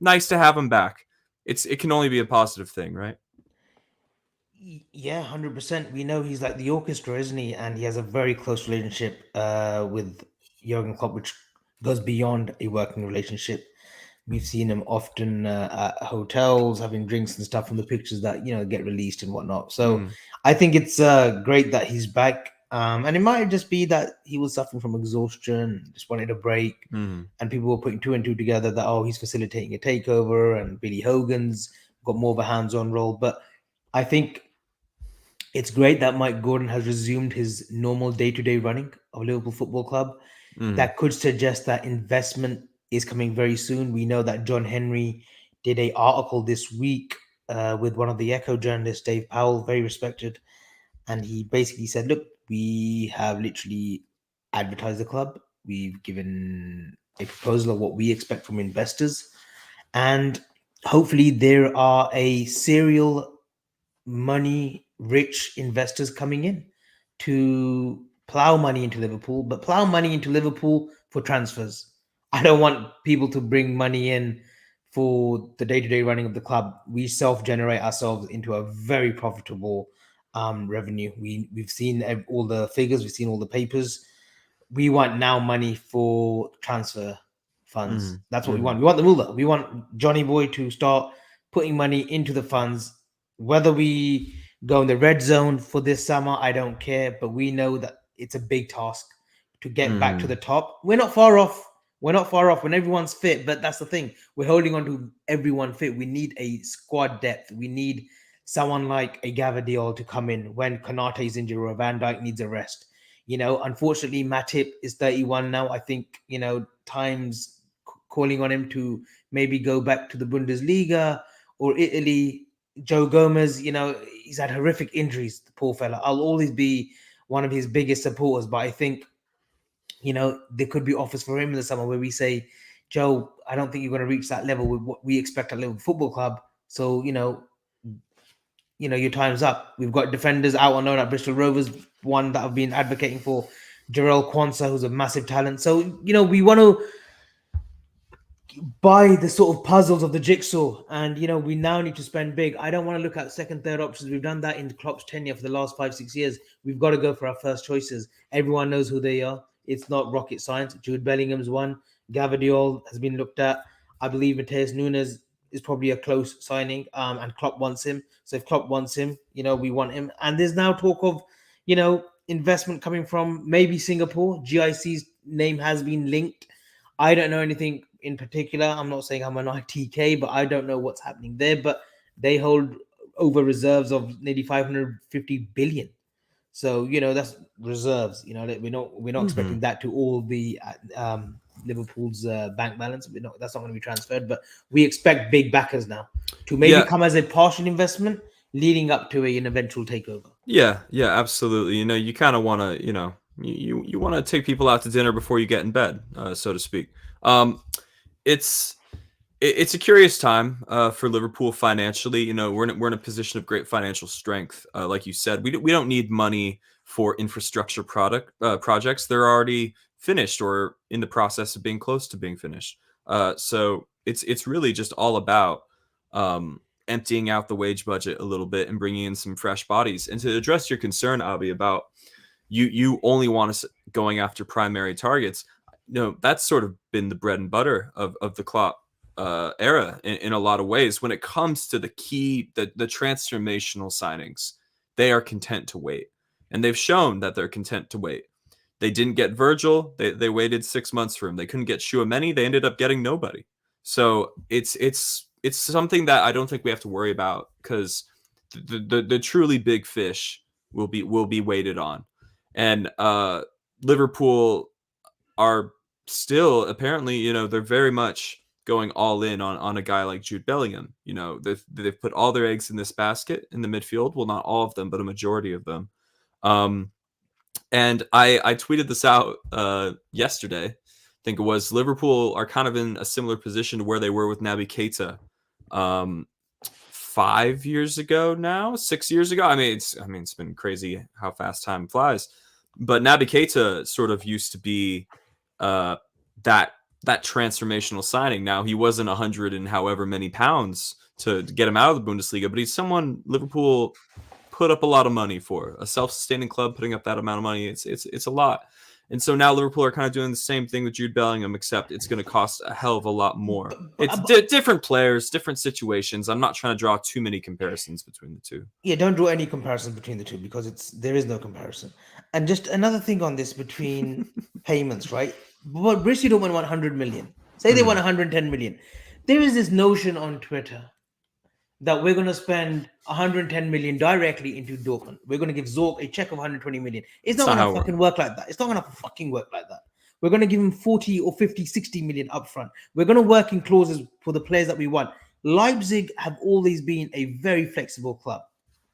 to have him back. It can only be a positive thing, right? Yeah, 100%. We know he's like the orchestra, isn't he? And he has a very close relationship with Jurgen Klopp, which goes beyond a working relationship. We've seen him often at hotels having drinks and stuff from the pictures that get released and whatnot. So I think it's great that he's back. And it might just be that he was suffering from exhaustion, just wanted a break, and people were putting two and two together that he's facilitating a takeover, and Billy Hogan's got more of a hands-on role. But I think it's great that Mike Gordon has resumed his normal day-to-day running of Liverpool Football Club. That could suggest that investment is coming very soon. We know that John Henry did an article this week with one of the Echo journalists, Dave Powell, very respected. And he basically said, look, we have literally advertised the club. We've given a proposal of what we expect from investors. And hopefully there are a serial money-rich investors coming in to plow money into Liverpool, but plow money into Liverpool for transfers. I don't want people to bring money in for the day-to-day running of the club. We self-generate ourselves into a very profitable revenue. We've seen all the figures, we've seen all the papers. We want now money for transfer funds. That's what we want. We want the moolah. We want Johnny Boy to start putting money into the funds. Whether we go in the red zone for this summer, I don't care. But we know that it's a big task to get back to the top. We're not far off. We're not far off when everyone's fit. But that's the thing. We're holding on to everyone fit. We need a squad depth. We need someone like a Gavadiol to come in when Konate is injured or Van Dijk needs a rest. Unfortunately, Matip is 31 now. I think, time's calling on him to maybe go back to the Bundesliga or Italy. Joe Gomez, he's had horrific injuries, the poor fella. I'll always be one of his biggest supporters, but I think there could be offers for him in the summer where we say, Joe, I don't think you're going to reach that level with what we expect at Liverpool Football Club. So, your time's up. We've got defenders out on loan at Bristol Rovers, one that I've been advocating for, Jarrell Quansah, who's a massive talent. So, we want to buy the sort of puzzles of the jigsaw, and we now need to spend big. I don't want to look at second, third options. We've done that in Klopp's tenure for the last 5-6 years. We've got to go for our first choices. Everyone knows who they are. It's not rocket science. Jude Bellingham's one. Gvardiol has been looked at. I believe Mateus Nunes is probably a close signing, and Klopp wants him. So if Klopp wants him, we want him. And there's now talk of investment coming from maybe Singapore. GIC's name has been linked. I don't know anything in particular. I'm not saying I'm an ITK, but I don't know what's happening there. But they hold over reserves of nearly 550 billion. So that's reserves. We're not expecting that to all the Liverpool's bank balance. That's not going to be transferred. But we expect big backers now to maybe come as a partial investment, leading up to an eventual takeover. Yeah, absolutely. You kind of want to, you want to take people out to dinner before you get in bed, so to speak. It's a curious time for Liverpool financially. We're in a position of great financial strength. Like you said, we don't need money for infrastructure projects. They're already finished or in the process of being close to being finished. So it's really just all about emptying out the wage budget a little bit and bringing in some fresh bodies. And to address your concern, Avi, about you only want us going after primary targets. That's sort of been the bread and butter of the Klopp era in a lot of ways. When it comes to the transformational signings, they are content to wait, and they've shown that they're content to wait. They didn't get Virgil. They waited 6 months for him. They couldn't get Tchouaméni. They ended up getting nobody. So it's something that I don't think we have to worry about, because the truly big fish will be waited on. And Liverpool are still apparently, they're very much going all in on a guy like Jude Bellingham. They've put all their eggs in this basket in the midfield. Well, not all of them, but a majority of them. And I tweeted this out yesterday. I think it was. Liverpool are kind of in a similar position to where they were with Naby Keita 5 years ago now, 6 years ago. It's been crazy how fast time flies. But Naby Keita sort of used to be that transformational signing. Now, he wasn't 100 and however many pounds to get him out of the Bundesliga, but he's someone Liverpool put up a lot of money for. A self-sustaining club putting up that amount of money, it's a lot. And so now Liverpool are kind of doing the same thing with Jude Bellingham, except it's going to cost a hell of a lot more. It's different players, different situations. I'm not trying to draw too many comparisons between the two. Yeah, don't draw any comparisons between the two, because there is no comparison. And just another thing on this between payments, right? But Borussia Dortmund want 100 million. Say they want 110 million. There is this notion on Twitter that we're going to spend 110 million directly into Dortmund. We're going to give Zorc a check of 120 million. It's not going to fucking work like that. It's not going to fucking work like that. We're going to give him 40 or 50, 60 million upfront. We're going to work in clauses for the players that we want. Leipzig have always been a very flexible club.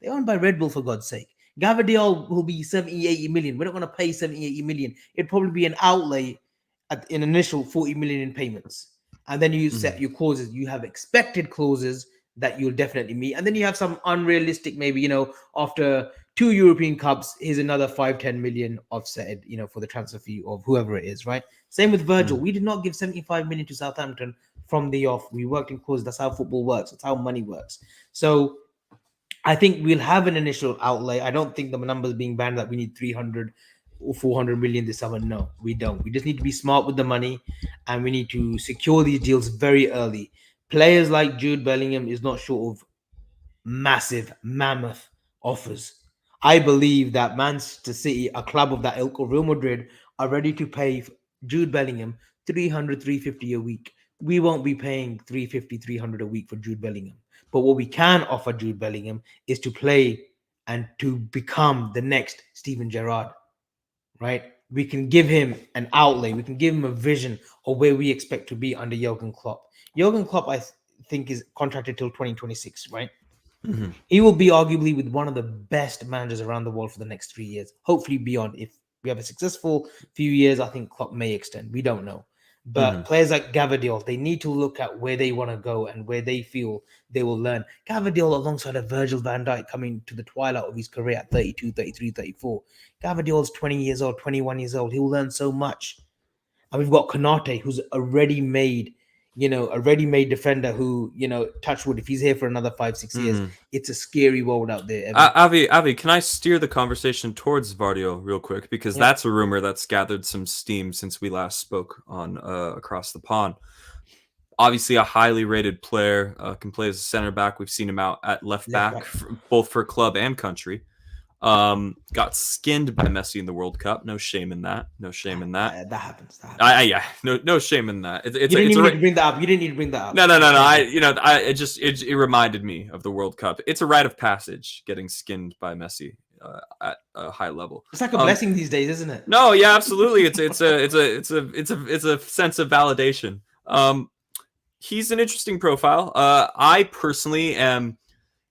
They're owned by Red Bull, for God's sake. Gvardiol will be 70, 80 million. We're not going to pay 70, 80 million. It'd probably be an outlay at an initial 40 million in payments. And then you set your clauses. You have expected clauses that you'll definitely meet. And then you have some unrealistic, maybe, after 2 European Cups, here's another 5-10 million offset, for the transfer fee of whoever it is, right? Same with Virgil. We did not give 75 million to Southampton from the off. We worked in clauses. That's how football works. That's how money works. So I think we'll have an initial outlay. I don't think the numbers being banned that we need 300 or 400 million this summer. No, we don't. We just need to be smart with the money, and we need to secure these deals very early. Players like Jude Bellingham is not short of massive, mammoth offers. I believe that Manchester City, a club of that ilk, or Real Madrid, are ready to pay Jude Bellingham 300, 350 a week. We won't be paying 350, 300 a week for Jude Bellingham. But what we can offer Jude Bellingham is to play and to become the next Steven Gerrard, right? We can give him an outlay. We can give him a vision of where we expect to be under Jurgen Klopp. Jurgen Klopp, I think, is contracted till 2026, right? He will be arguably with one of the best managers around the world for the next 3 years, hopefully beyond, if we have a successful few years, I think Klopp may extend. We don't know. But Mhm. players like Gvardiol, they need to look at where they want to go and where they feel they will learn. Gvardiol alongside a Virgil van Dijk coming to the twilight of his career at 32, 33, 34. Gvardiol's 20 years old, 21 years old. He will learn so much. And we've got Konate, who's a ready-made defender who, touch wood, if he's here for another 5-6 years, Mhm. it's a scary world out there, Evan. Avi, can I steer the conversation towards Vardio real quick? Because that's a rumor that's gathered some steam since we last spoke on Across the Pond. Obviously, a highly rated player, can play as a center back. We've seen him out at left back. Both for club and country. Got skinned by Messi in the World Cup. No shame in that. No shame in that. That happens. Yeah, no shame in that. You didn't need to bring that up. You didn't need to bring that up. No. It reminded me of the World Cup. It's a rite of passage getting skinned by Messi at a high level. It's like a blessing these days, isn't it? No, yeah, absolutely. It's a sense of validation. He's an interesting profile. I personally am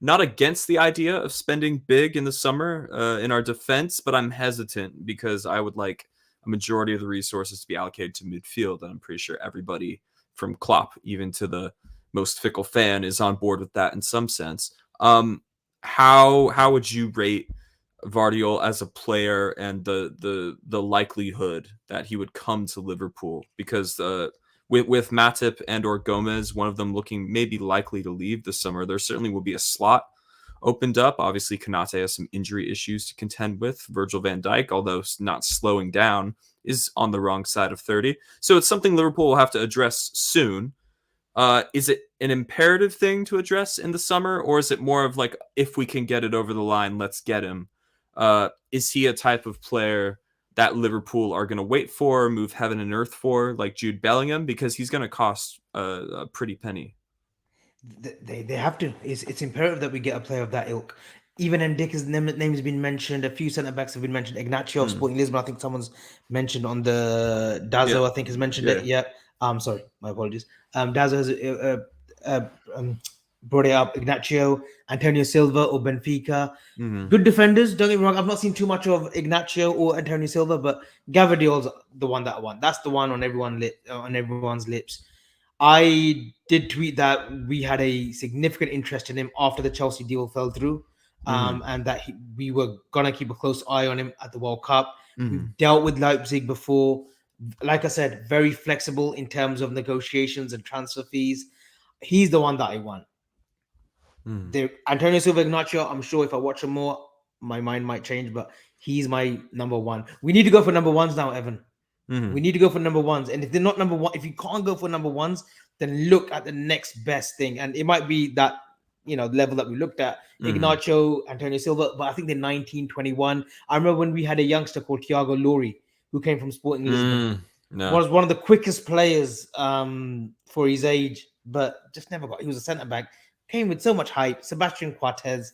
not against the idea of spending big in the summer in our defense, but I'm hesitant because I would like a majority of the resources to be allocated to midfield, and I'm pretty sure everybody from Klopp, even to the most fickle fan, is on board with that in some sense. How would you rate Vardiol as a player and the likelihood that he would come to Liverpool? Because with Matip and or Gomez, one of them looking maybe likely to leave this summer, there certainly will be a slot opened up. Obviously, Konate has some injury issues to contend with. Virgil van Dijk, although not slowing down, is on the wrong side of 30. So it's something Liverpool will have to address soon. Is it an imperative thing to address in the summer, or is it more of like, if we can get it over the line, let's get him? Is he a type of player that Liverpool are going to wait for, move heaven and earth for, like Jude Bellingham, because he's going to cost a pretty penny? They have to. It's imperative that we get a player of that ilk. Even Ndicka's name has been mentioned. A few centre backs have been mentioned. Ignacio of Sporting Lisbon, I think someone's mentioned on the Dazo. I think has mentioned it. Yeah. Sorry, my apologies. Dazo has brought it up. Ignacio, Antonio Silva or Benfica. Good defenders. Don't get me wrong. I've not seen too much of Ignacio or Antonio Silva, but Gvardiol's the one that I want. That's the one on everyone's lips. I did tweet that we had a significant interest in him after the Chelsea deal fell through, and that we were gonna keep a close eye on him at the World Cup. We've dealt with Leipzig before. Like I said, very flexible in terms of negotiations and transfer fees. He's the one that I want. Antonio Silva, Ignacio, I'm sure if I watch him more, my mind might change, but he's my number one. We need to go for number ones now, Evan. We need to go for number ones. And if they're not number one, if you can't go for number ones, then look at the next best thing. And it might be that, level that we looked at, Ignacio, Antonio Silva, but I think they're 19, 21. I remember when we had a youngster called Thiago Lori, who came from Sporting Lisbon. Was one of the quickest players for his age, but just never got. He was a centre back, came with so much hype. Sebastian Cortez.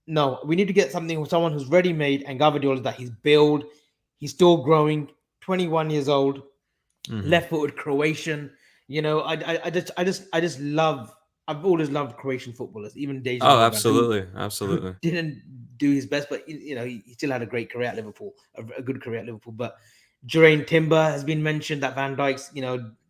No, we need to get something with someone who's ready made, and Gvardiol, that he's built, he's still growing, 21 years old, left-footed Croatian. I just love. I've always loved Croatian footballers, even Dejan. Oh, absolutely. Didn't do his best, but he still had a great career at Liverpool, a good career at Liverpool. But Jurriën Timber has been mentioned. That Van Dijk's,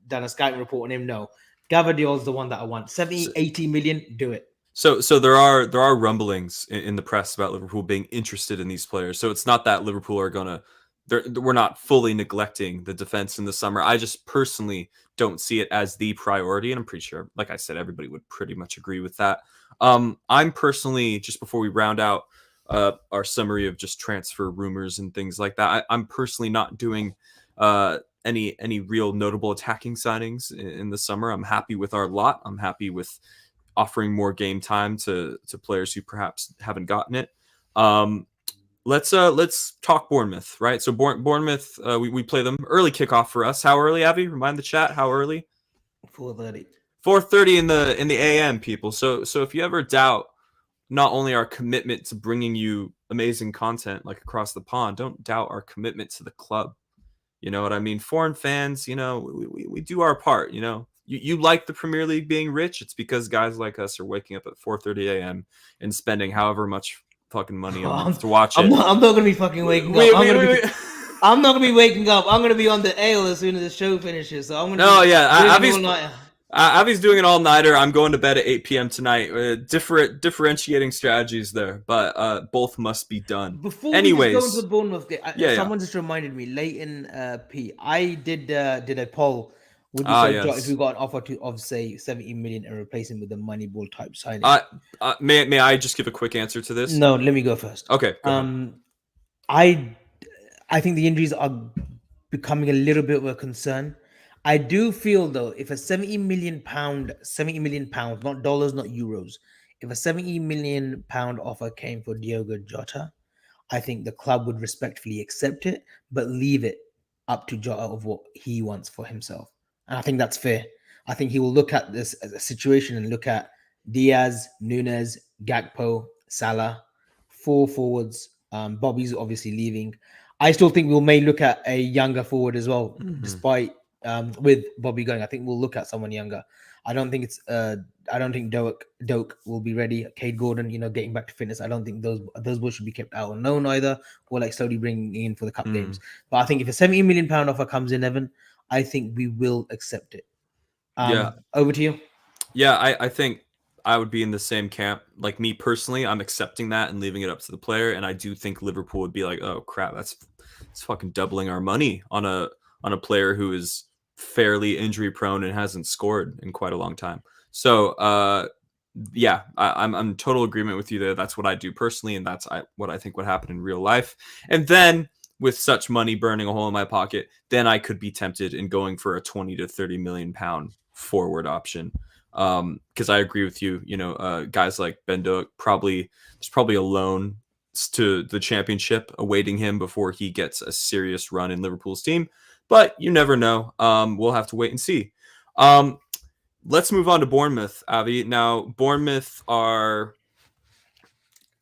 done a scouting report on him. No, Gvardiol's the one that I want. 70, 80 million, do it. So there are rumblings in the press about Liverpool being interested in these players. So it's not that Liverpool are gonna. We're not fully neglecting the defense in the summer. I just personally don't see it as the priority, and I'm pretty sure, like I said, everybody would pretty much agree with that. I'm personally, just before we round out our summary of just transfer rumors and things like that, I'm personally not doing any real notable attacking signings in the summer. I'm happy with our lot. I'm happy with offering more game time to players who perhaps haven't gotten it. Let's talk Bournemouth, right? So Bournemouth, we play them early kickoff for us. How early, Avi? Remind the chat how early. 4:30. 4:30 in the AM, people. So if you ever doubt not only our commitment to bringing you amazing content like Across the Pond, don't doubt our commitment to the club. You know what I mean? Foreign fans, we do our part. You like the Premier League being rich. It's because guys like us are waking up at 4:30 a.m. and spending however much fucking money a month to watch it. I'm not gonna be fucking waking up. I'm not gonna be waking up. I'm gonna be on the ale as soon as the show finishes. So I'm gonna. No, yeah, Avi's all-nighter. Avi's doing an all-nighter. I'm going to bed at 8 p.m. tonight. Differentiating strategies there, but both must be done. Before Anyways, we just go into the Bournemouth game, yeah. someone just reminded me. Leighton P. I did a poll. Would you yes. if we got an offer of say 70 million and replace him with a Moneyball type signing? May I just give a quick answer to this? No, let me go first. Okay. Go ahead. I think the injuries are becoming a little bit of a concern. I do feel though, if a 70 million pounds, not dollars, not euros, if a 70 million pound offer came for Diogo Jota, I think the club would respectfully accept it, but leave it up to Jota of what he wants for himself. And I think that's fair. I think he will look at this as a situation and look at Diaz, Nunes, Gakpo, Salah, 4 forwards. Bobby's obviously leaving. I still think we may look at a younger forward as well, despite with Bobby going. I think we'll look at someone younger. I don't think Doak will be ready. Cade Gordon, getting back to fitness. I don't think those boys should be kept out on loan either, or like slowly bringing in for the cup games. But I think if a 70 million pound offer comes in, Evan, I think we will accept it. Over to you. Yeah, I think I would be in the same camp. Like me personally, I'm accepting that and leaving it up to the player. And I do think Liverpool would be like, oh crap, it's fucking doubling our money on a player who is fairly injury prone and hasn't scored in quite a long time. So I'm in total agreement with you there. That's what I do personally, and that's what I think would happen in real life. And then with such money burning a hole in my pocket, then I could be tempted in going for a 20 to 30 million pound forward option. Because I agree with you, guys like Ben Doak, there's probably a loan to the championship awaiting him before he gets a serious run in Liverpool's team. But you never know. We'll have to wait and see. Let's move on to Bournemouth, Avi. Now, Bournemouth have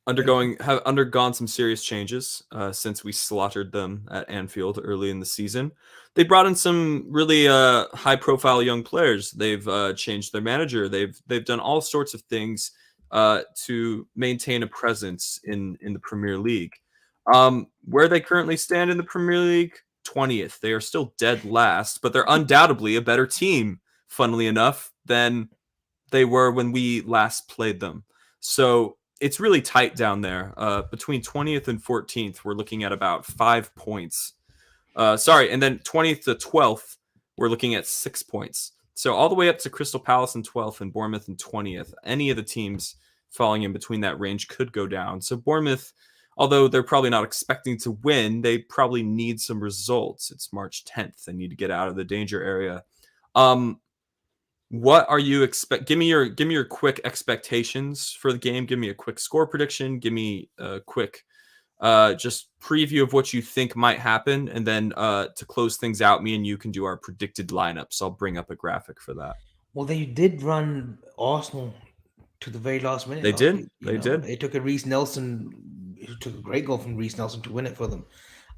undergone some serious changes since we slaughtered them at Anfield early in the season. They brought in some really high-profile young players. They've changed their manager. They've done all sorts of things to maintain a presence in the Premier League. Where they currently stand in the Premier League, 20th. They are still dead last, but they're undoubtedly a better team, funnily enough, than they were when we last played them. So it's really tight down there. Between 20th and 14th, we're looking at about 5 points. And then 20th to 12th, we're looking at 6 points. So all the way up to Crystal Palace in 12th and Bournemouth in 20th. Any of the teams falling in between that range could go down. So Bournemouth, although they're probably not expecting to win, they probably need some results. It's March 10th. They need to get out of the danger area. What are you give me your quick expectations for the game. Give me a quick score prediction. Give me a quick just preview of what you think might happen. And then to close things out, me and you can do our predicted lineups. I'll bring up a graphic for that. Well, they did run Arsenal to the very last minute. They did. They did. It took took a great goal from Reece Nelson to win it for them.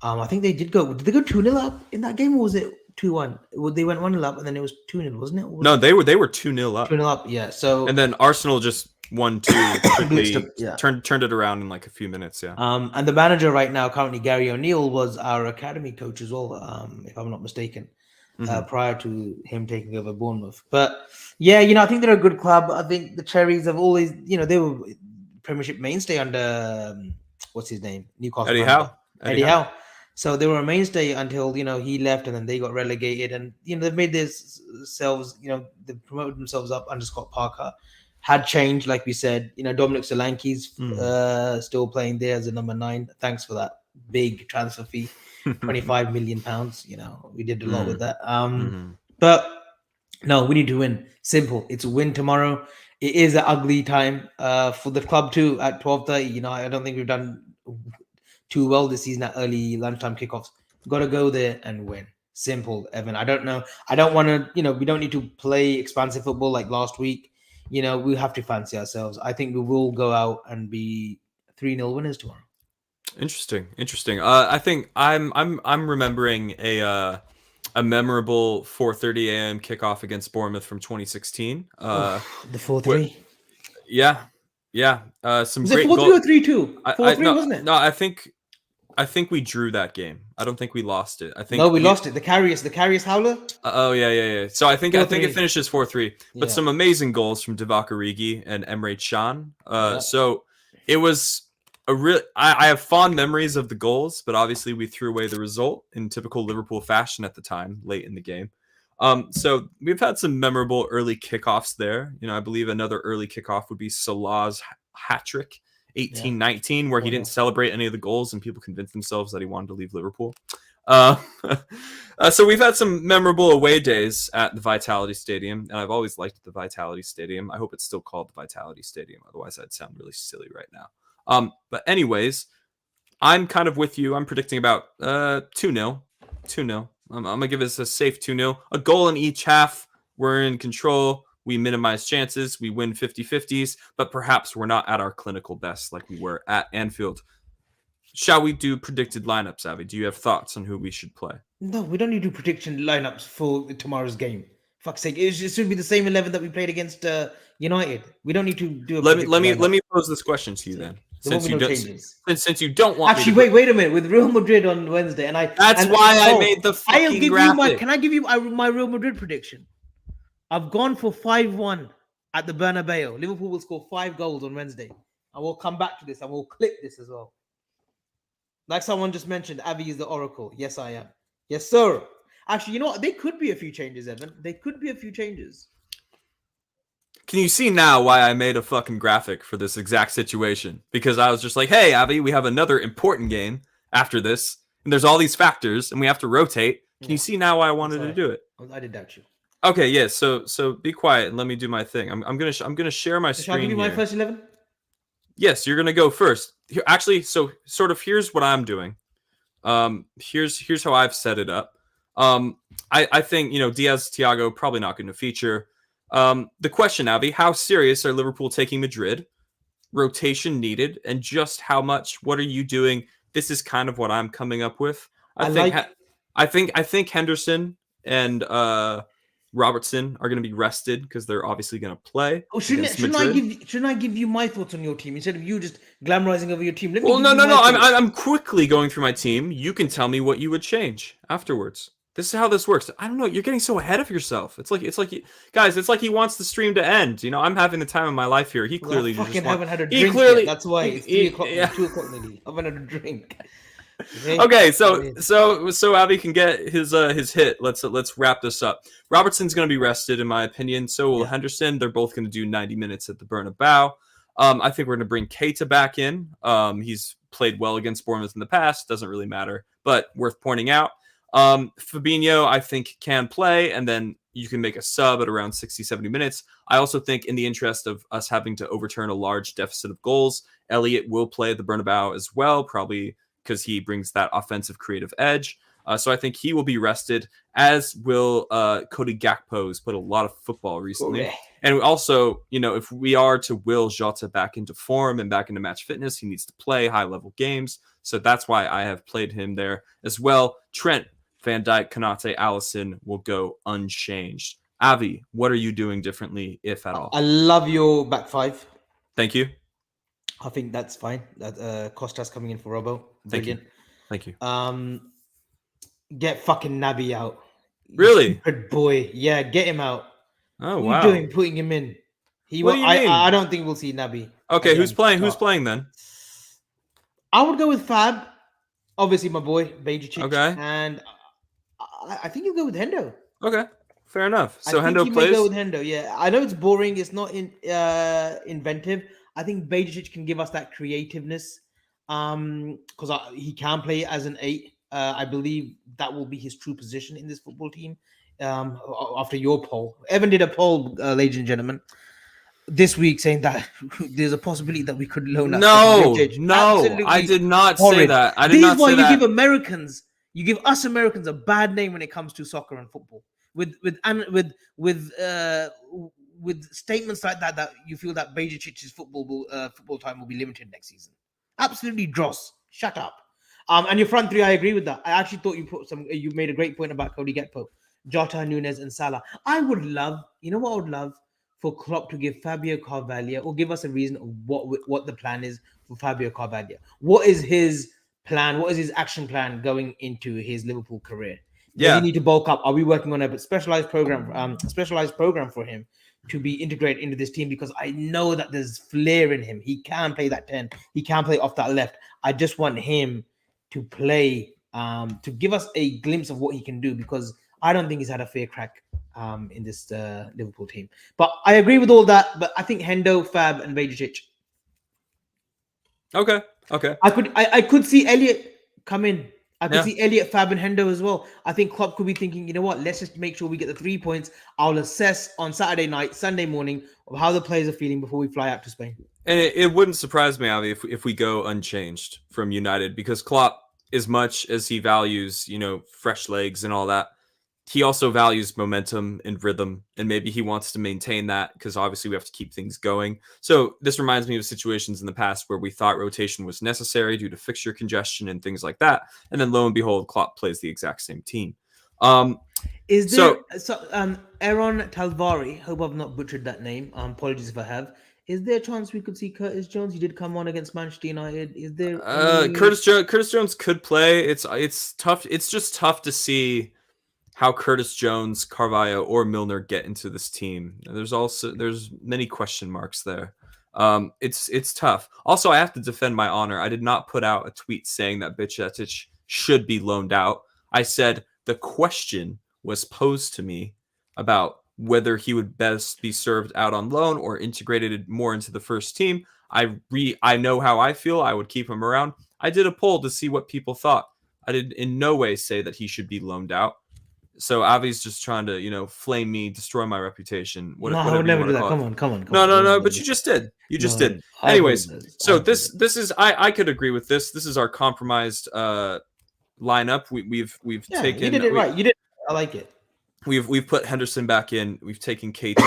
I think they did go. Did they go 2-0 up in that game, or was it 2-1? They went 1-0 up, and then it was 2-0, wasn't it? No, they were 2-0 up. 2-0 up, yeah. So and then Arsenal just 1-2 quickly turned it around in like a few minutes. Yeah. And the manager right now, currently Gary O'Neill, was our academy coach as well, if I'm not mistaken, prior to him taking over Bournemouth. But yeah, I think they're a good club. I think the Cherries have always, they were Premiership mainstay under what's his name, Newcastle. Eddie Howe. So they were a mainstay until he left, and then they got relegated, and they've made themselves, they promoted themselves up under Scott Parker. Had changed, like we said, Dominic Solanke's still playing there as a number 9. Thanks for that big transfer fee, £25 million. We did a lot with that. But no, we need to win. Simple. It's a win tomorrow. It is an ugly time for the club too at 12:30. I don't think we've done too well this season at early lunchtime kickoffs. Got to go there and win. Simple, Evan. I don't know. I don't want to, we don't need to play expansive football like last week. We have to fancy ourselves. I think we will go out and be 3-0 winners tomorrow. Interesting. I think I'm remembering a memorable 4:30 a.m. kickoff against Bournemouth from 2016. The 4-3. Yeah. Some was great it 4-3 or 3-2? 4-3, no, wasn't it? No, I think I think we drew that game. I don't think we lost it. I think No, we lost it. The Karius Howler. Oh yeah. So I think it 4-3. finishes 4-3. But Yeah. some amazing goals from Divock Origi and Emre Can. Yeah. So it was a real. I have fond memories of the goals, but obviously we threw away the result in typical Liverpool fashion at the time, late in the game. So we've had some memorable early kickoffs there. I believe another early kickoff would be Salah's hat trick, 18-19, where he didn't celebrate any of the goals and people convinced themselves that he wanted to leave Liverpool. So we've had some memorable away days at the Vitality Stadium, and I've always liked the Vitality Stadium. I hope it's still called the Vitality Stadium. Otherwise, I'd sound really silly right now. But anyways, I'm kind of with you. I'm predicting about 2-0. 2-0. I'm going to give us a safe 2-0. A goal in each half. We're in control. We minimize chances. We win 50-50s, but perhaps we're not at our clinical best like we were at Anfield. Shall we do predicted lineups, Avi? Do you have thoughts on who we should play? No, we don't need to do prediction lineups for tomorrow's game. Fuck's sake, it should be the same 11 that we played against United. We don't need to do a let me pose this question to you then. Since you don't want actually wait a minute with Real Madrid on Wednesday, and that's why I made the fucking graphic. Can I give you my Real Madrid prediction? I've gone for 5-1 at the Bernabeu. Liverpool will score 5 goals on Wednesday. I will come back to this and we'll clip this as well. Like someone just mentioned, Avi is the oracle. Yes, I am. Yes, sir. Actually, you know what? There could be a few changes, Evan. There could be a few changes. Can you see now why I made a fucking graphic for this exact situation? Because I was just like, hey, Avi, we have another important game after this, and there's all these factors, and we have to rotate. Can you see now why I wanted to do it? I did doubt you. Okay, yeah. So be quiet and let me do my thing. I'm gonna share my screen. Shall I give you my first 11? Yes, you're gonna go first. Actually, so sort of here's what I'm doing. Here's how I've set it up. I think Diaz, Thiago probably not going to feature. The question, Avi, how serious are Liverpool taking Madrid? Rotation needed, and just how much? What are you doing? This is kind of what I'm coming up with. I think Henderson and Robertson are going to be rested because they're obviously going to play. Oh, shouldn't I give you my thoughts on your team instead of you just glamorizing over your team? No. I'm quickly going through my team. You can tell me what you would change afterwards. This is how this works. I don't know. You're getting so ahead of yourself. It's like guys. It's like he wants the stream to end. I'm having the time of my life here. He clearly haven't had a drink yet. That's why it's 3 o'clock. 2 o'clock nearly. I haven't had a drink. Okay, so Avi can get his hit. Let's wrap this up. Robertson's going to be rested, in my opinion. So will Henderson. They're both going to do 90 minutes at the Bernabeu. I think we're going to bring Keita back in. He's played well against Bournemouth in the past. Doesn't really matter, but worth pointing out. Fabinho, I think, can play, and then you can make a sub at around 60, 70 minutes. I also think, in the interest of us having to overturn a large deficit of goals, Elliott will play at the Bernabeu as well, probably because he brings that offensive creative edge. So I think he will be rested, as will Cody Gakpo, who's played a lot of football recently. Okay. And also, if we are to will Jota back into form and back into match fitness, he needs to play high-level games. So that's why I have played him there as well. Trent, Van Dijk, Konate, Alisson will go unchanged. Avi, what are you doing differently, if at all? I love your back 5. Thank you. I think that's fine. That Costa's coming in for Robo. Thank you. Get fucking Naby out. Really? Good boy. Yeah, get him out. Oh, what wow. Are you doing putting him in? What do you mean? I don't think we'll see Naby. Okay, who's playing? Who's playing then? I would go with Fab. Obviously, my boy, Bajicic. Okay. And I think you'll go with Hendo. Okay, fair enough. So Hendo plays? May go with Hendo, yeah. I know it's boring. It's not inventive. I think Bajicic can give us that creativeness because he can play as an 8. I believe that will be his true position in this football team after your poll. Evan did a poll, ladies and gentlemen, this week saying that there's a possibility that we could loan up. No, I did not say that. I did not say that. This is why you give us Americans a bad name when it comes to soccer and football. With statements like that you feel that Bajicic's football time will be limited next season. Absolutely dross. Shut up. And your front 3, I agree with that. I actually thought you made a great point about Cody Gakpo, Jota, Nunes, and Salah. I would love, for Klopp to give Fabio Carvalho or give us a reason of what the plan is for Fabio Carvalho. What is his plan? What is his action plan going into his Liverpool career? Does Yeah. he need to bulk up? Are we working on a specialized program for him to be integrated into this team? Because I know that there's flair in him. He can play that 10. He can play off that left. I just want him to play, to give us a glimpse of what he can do, because I don't think he's had a fair crack in this Liverpool team. But I agree with all that. But I think Hendo, Fab, and Bajicic. Okay. I could see Elliott come in. I could Yeah. see Elliott, Fab, and Hendo as well. I think Klopp could be thinking, you know what? Let's just make sure we get the 3 points. I'll assess on Saturday night, Sunday morning, of how the players are feeling before we fly out to Spain. And it wouldn't surprise me, Avi, if we go unchanged from United, because Klopp, as much as he values, fresh legs and all that, he also values momentum and rhythm, and maybe he wants to maintain that, because obviously we have to keep things going. So this reminds me of situations in the past where we thought rotation was necessary due to fixture congestion and things like that, and then lo and behold, Klopp plays the exact same team. Is there Aaron Talvari? Hope I've not butchered that name. Apologies if I have. Is there a chance we could see Curtis Jones? He did come on against Manchester United. Is there Curtis Jones could play. It's tough. It's just tough to see how Curtis Jones, Carvalho, or Milner get into this team. There's many question marks there. It's tough. Also, I have to defend my honor. I did not put out a tweet saying that Bajicic should be loaned out. I said the question was posed to me about whether he would best be served out on loan or integrated more into the first team. I know how I feel. I would keep him around. I did a poll to see what people thought. I did in no way say that he should be loaned out. So Avi's just trying to, flame me, destroy my reputation. I would never do that. Come on. No. But you just did. You just did. Anyways, so this is I could agree with this. This is our compromised lineup. We've taken. You did it right. You did. I like it. We've put Henderson back in. We've taken Keita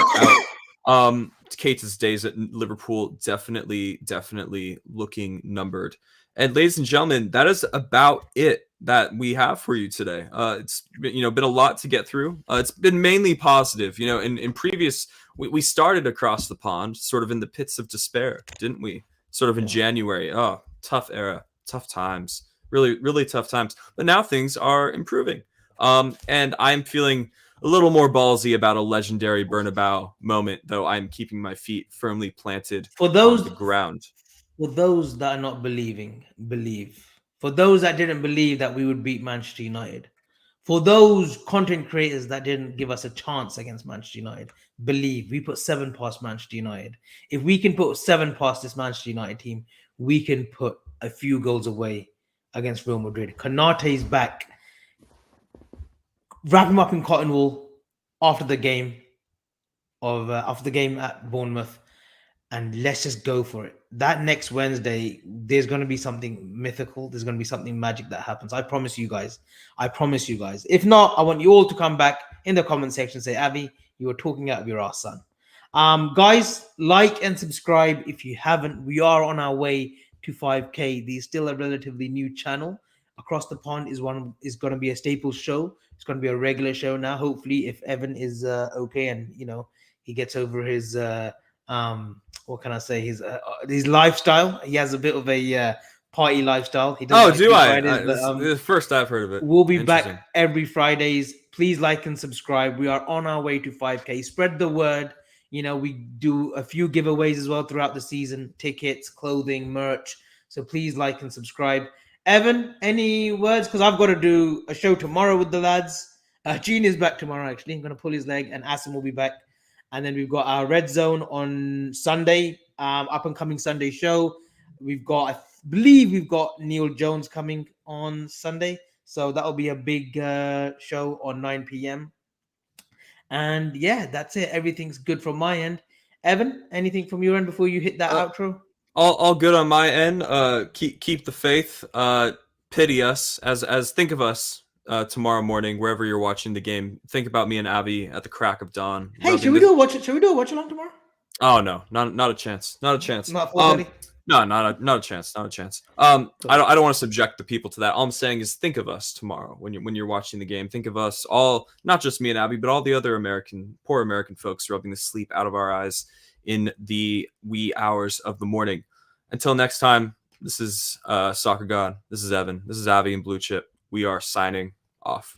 out. Keita's days at Liverpool definitely looking numbered. And ladies and gentlemen, that is about it that we have for you today. It's been a lot to get through. It's been mainly positive. In previous, we started across the pond, sort of in the pits of despair, didn't we? Sort of in January. Oh, tough era, tough times, really, really tough times. But now things are improving. And I'm feeling a little more ballsy about a legendary Bernabeu moment, though I'm keeping my feet firmly planted on the ground. For those that are not believing, believe. For those that didn't believe that we would beat Manchester United. For those content creators that didn't give us a chance against Manchester United, believe. We put 7 past Manchester United. If we can put 7 past this Manchester United team, we can put a few goals away against Real Madrid. Konate's back. Wrap him up in cotton wool after the game at Bournemouth, and let's just go for it. That next Wednesday, there's going to be something mythical. There's going to be something magic that happens. I promise you guys. If not, I want you all to come back in the comment section and say, Avi, you were talking out of your ass, son. Guys, like and subscribe if you haven't. We are on our way to 5K. This is still a relatively new channel. Across the Pond is going to be a staple show. It's going to be a regular show now. Hopefully, if Evan is okay and he gets over his what can I say? His lifestyle. He has a bit of a party lifestyle. He does. Do I? This is the first I've heard of it. We'll be back every Fridays. Please like and subscribe. We are on our way to 5K. Spread the word. We do a few giveaways as well throughout the season: tickets, clothing, merch. So please like and subscribe. Evan, any words? Because I've got to do a show tomorrow with the lads. Gene is back tomorrow, actually. I'm going to pull his leg, and Asim will be back. And then we've got our Red Zone on Sunday, up and coming Sunday show. I believe we've got Neil Jones coming on Sunday. So that'll be a big show on 9 p.m. And yeah, that's it. Everything's good from my end. Evan, anything from your end before you hit that outro? All good on my end. Keep the faith. Pity us as think of us tomorrow morning wherever you're watching the game. Think about me and Avi at the crack of dawn. Hey, should we do a watch along tomorrow? Oh no, not a chance. Not a chance. Not 4:30? No, not a chance. Not a chance. I don't want to subject the people to that. All I'm saying is think of us tomorrow when you're watching the game. Think of us all, not just me and Abby, but all the other poor American folks rubbing the sleep out of our eyes in the wee hours of the morning. Until next time, This is Soccer God. This is Evan. This is Avi and Blue Chip. We are signing off.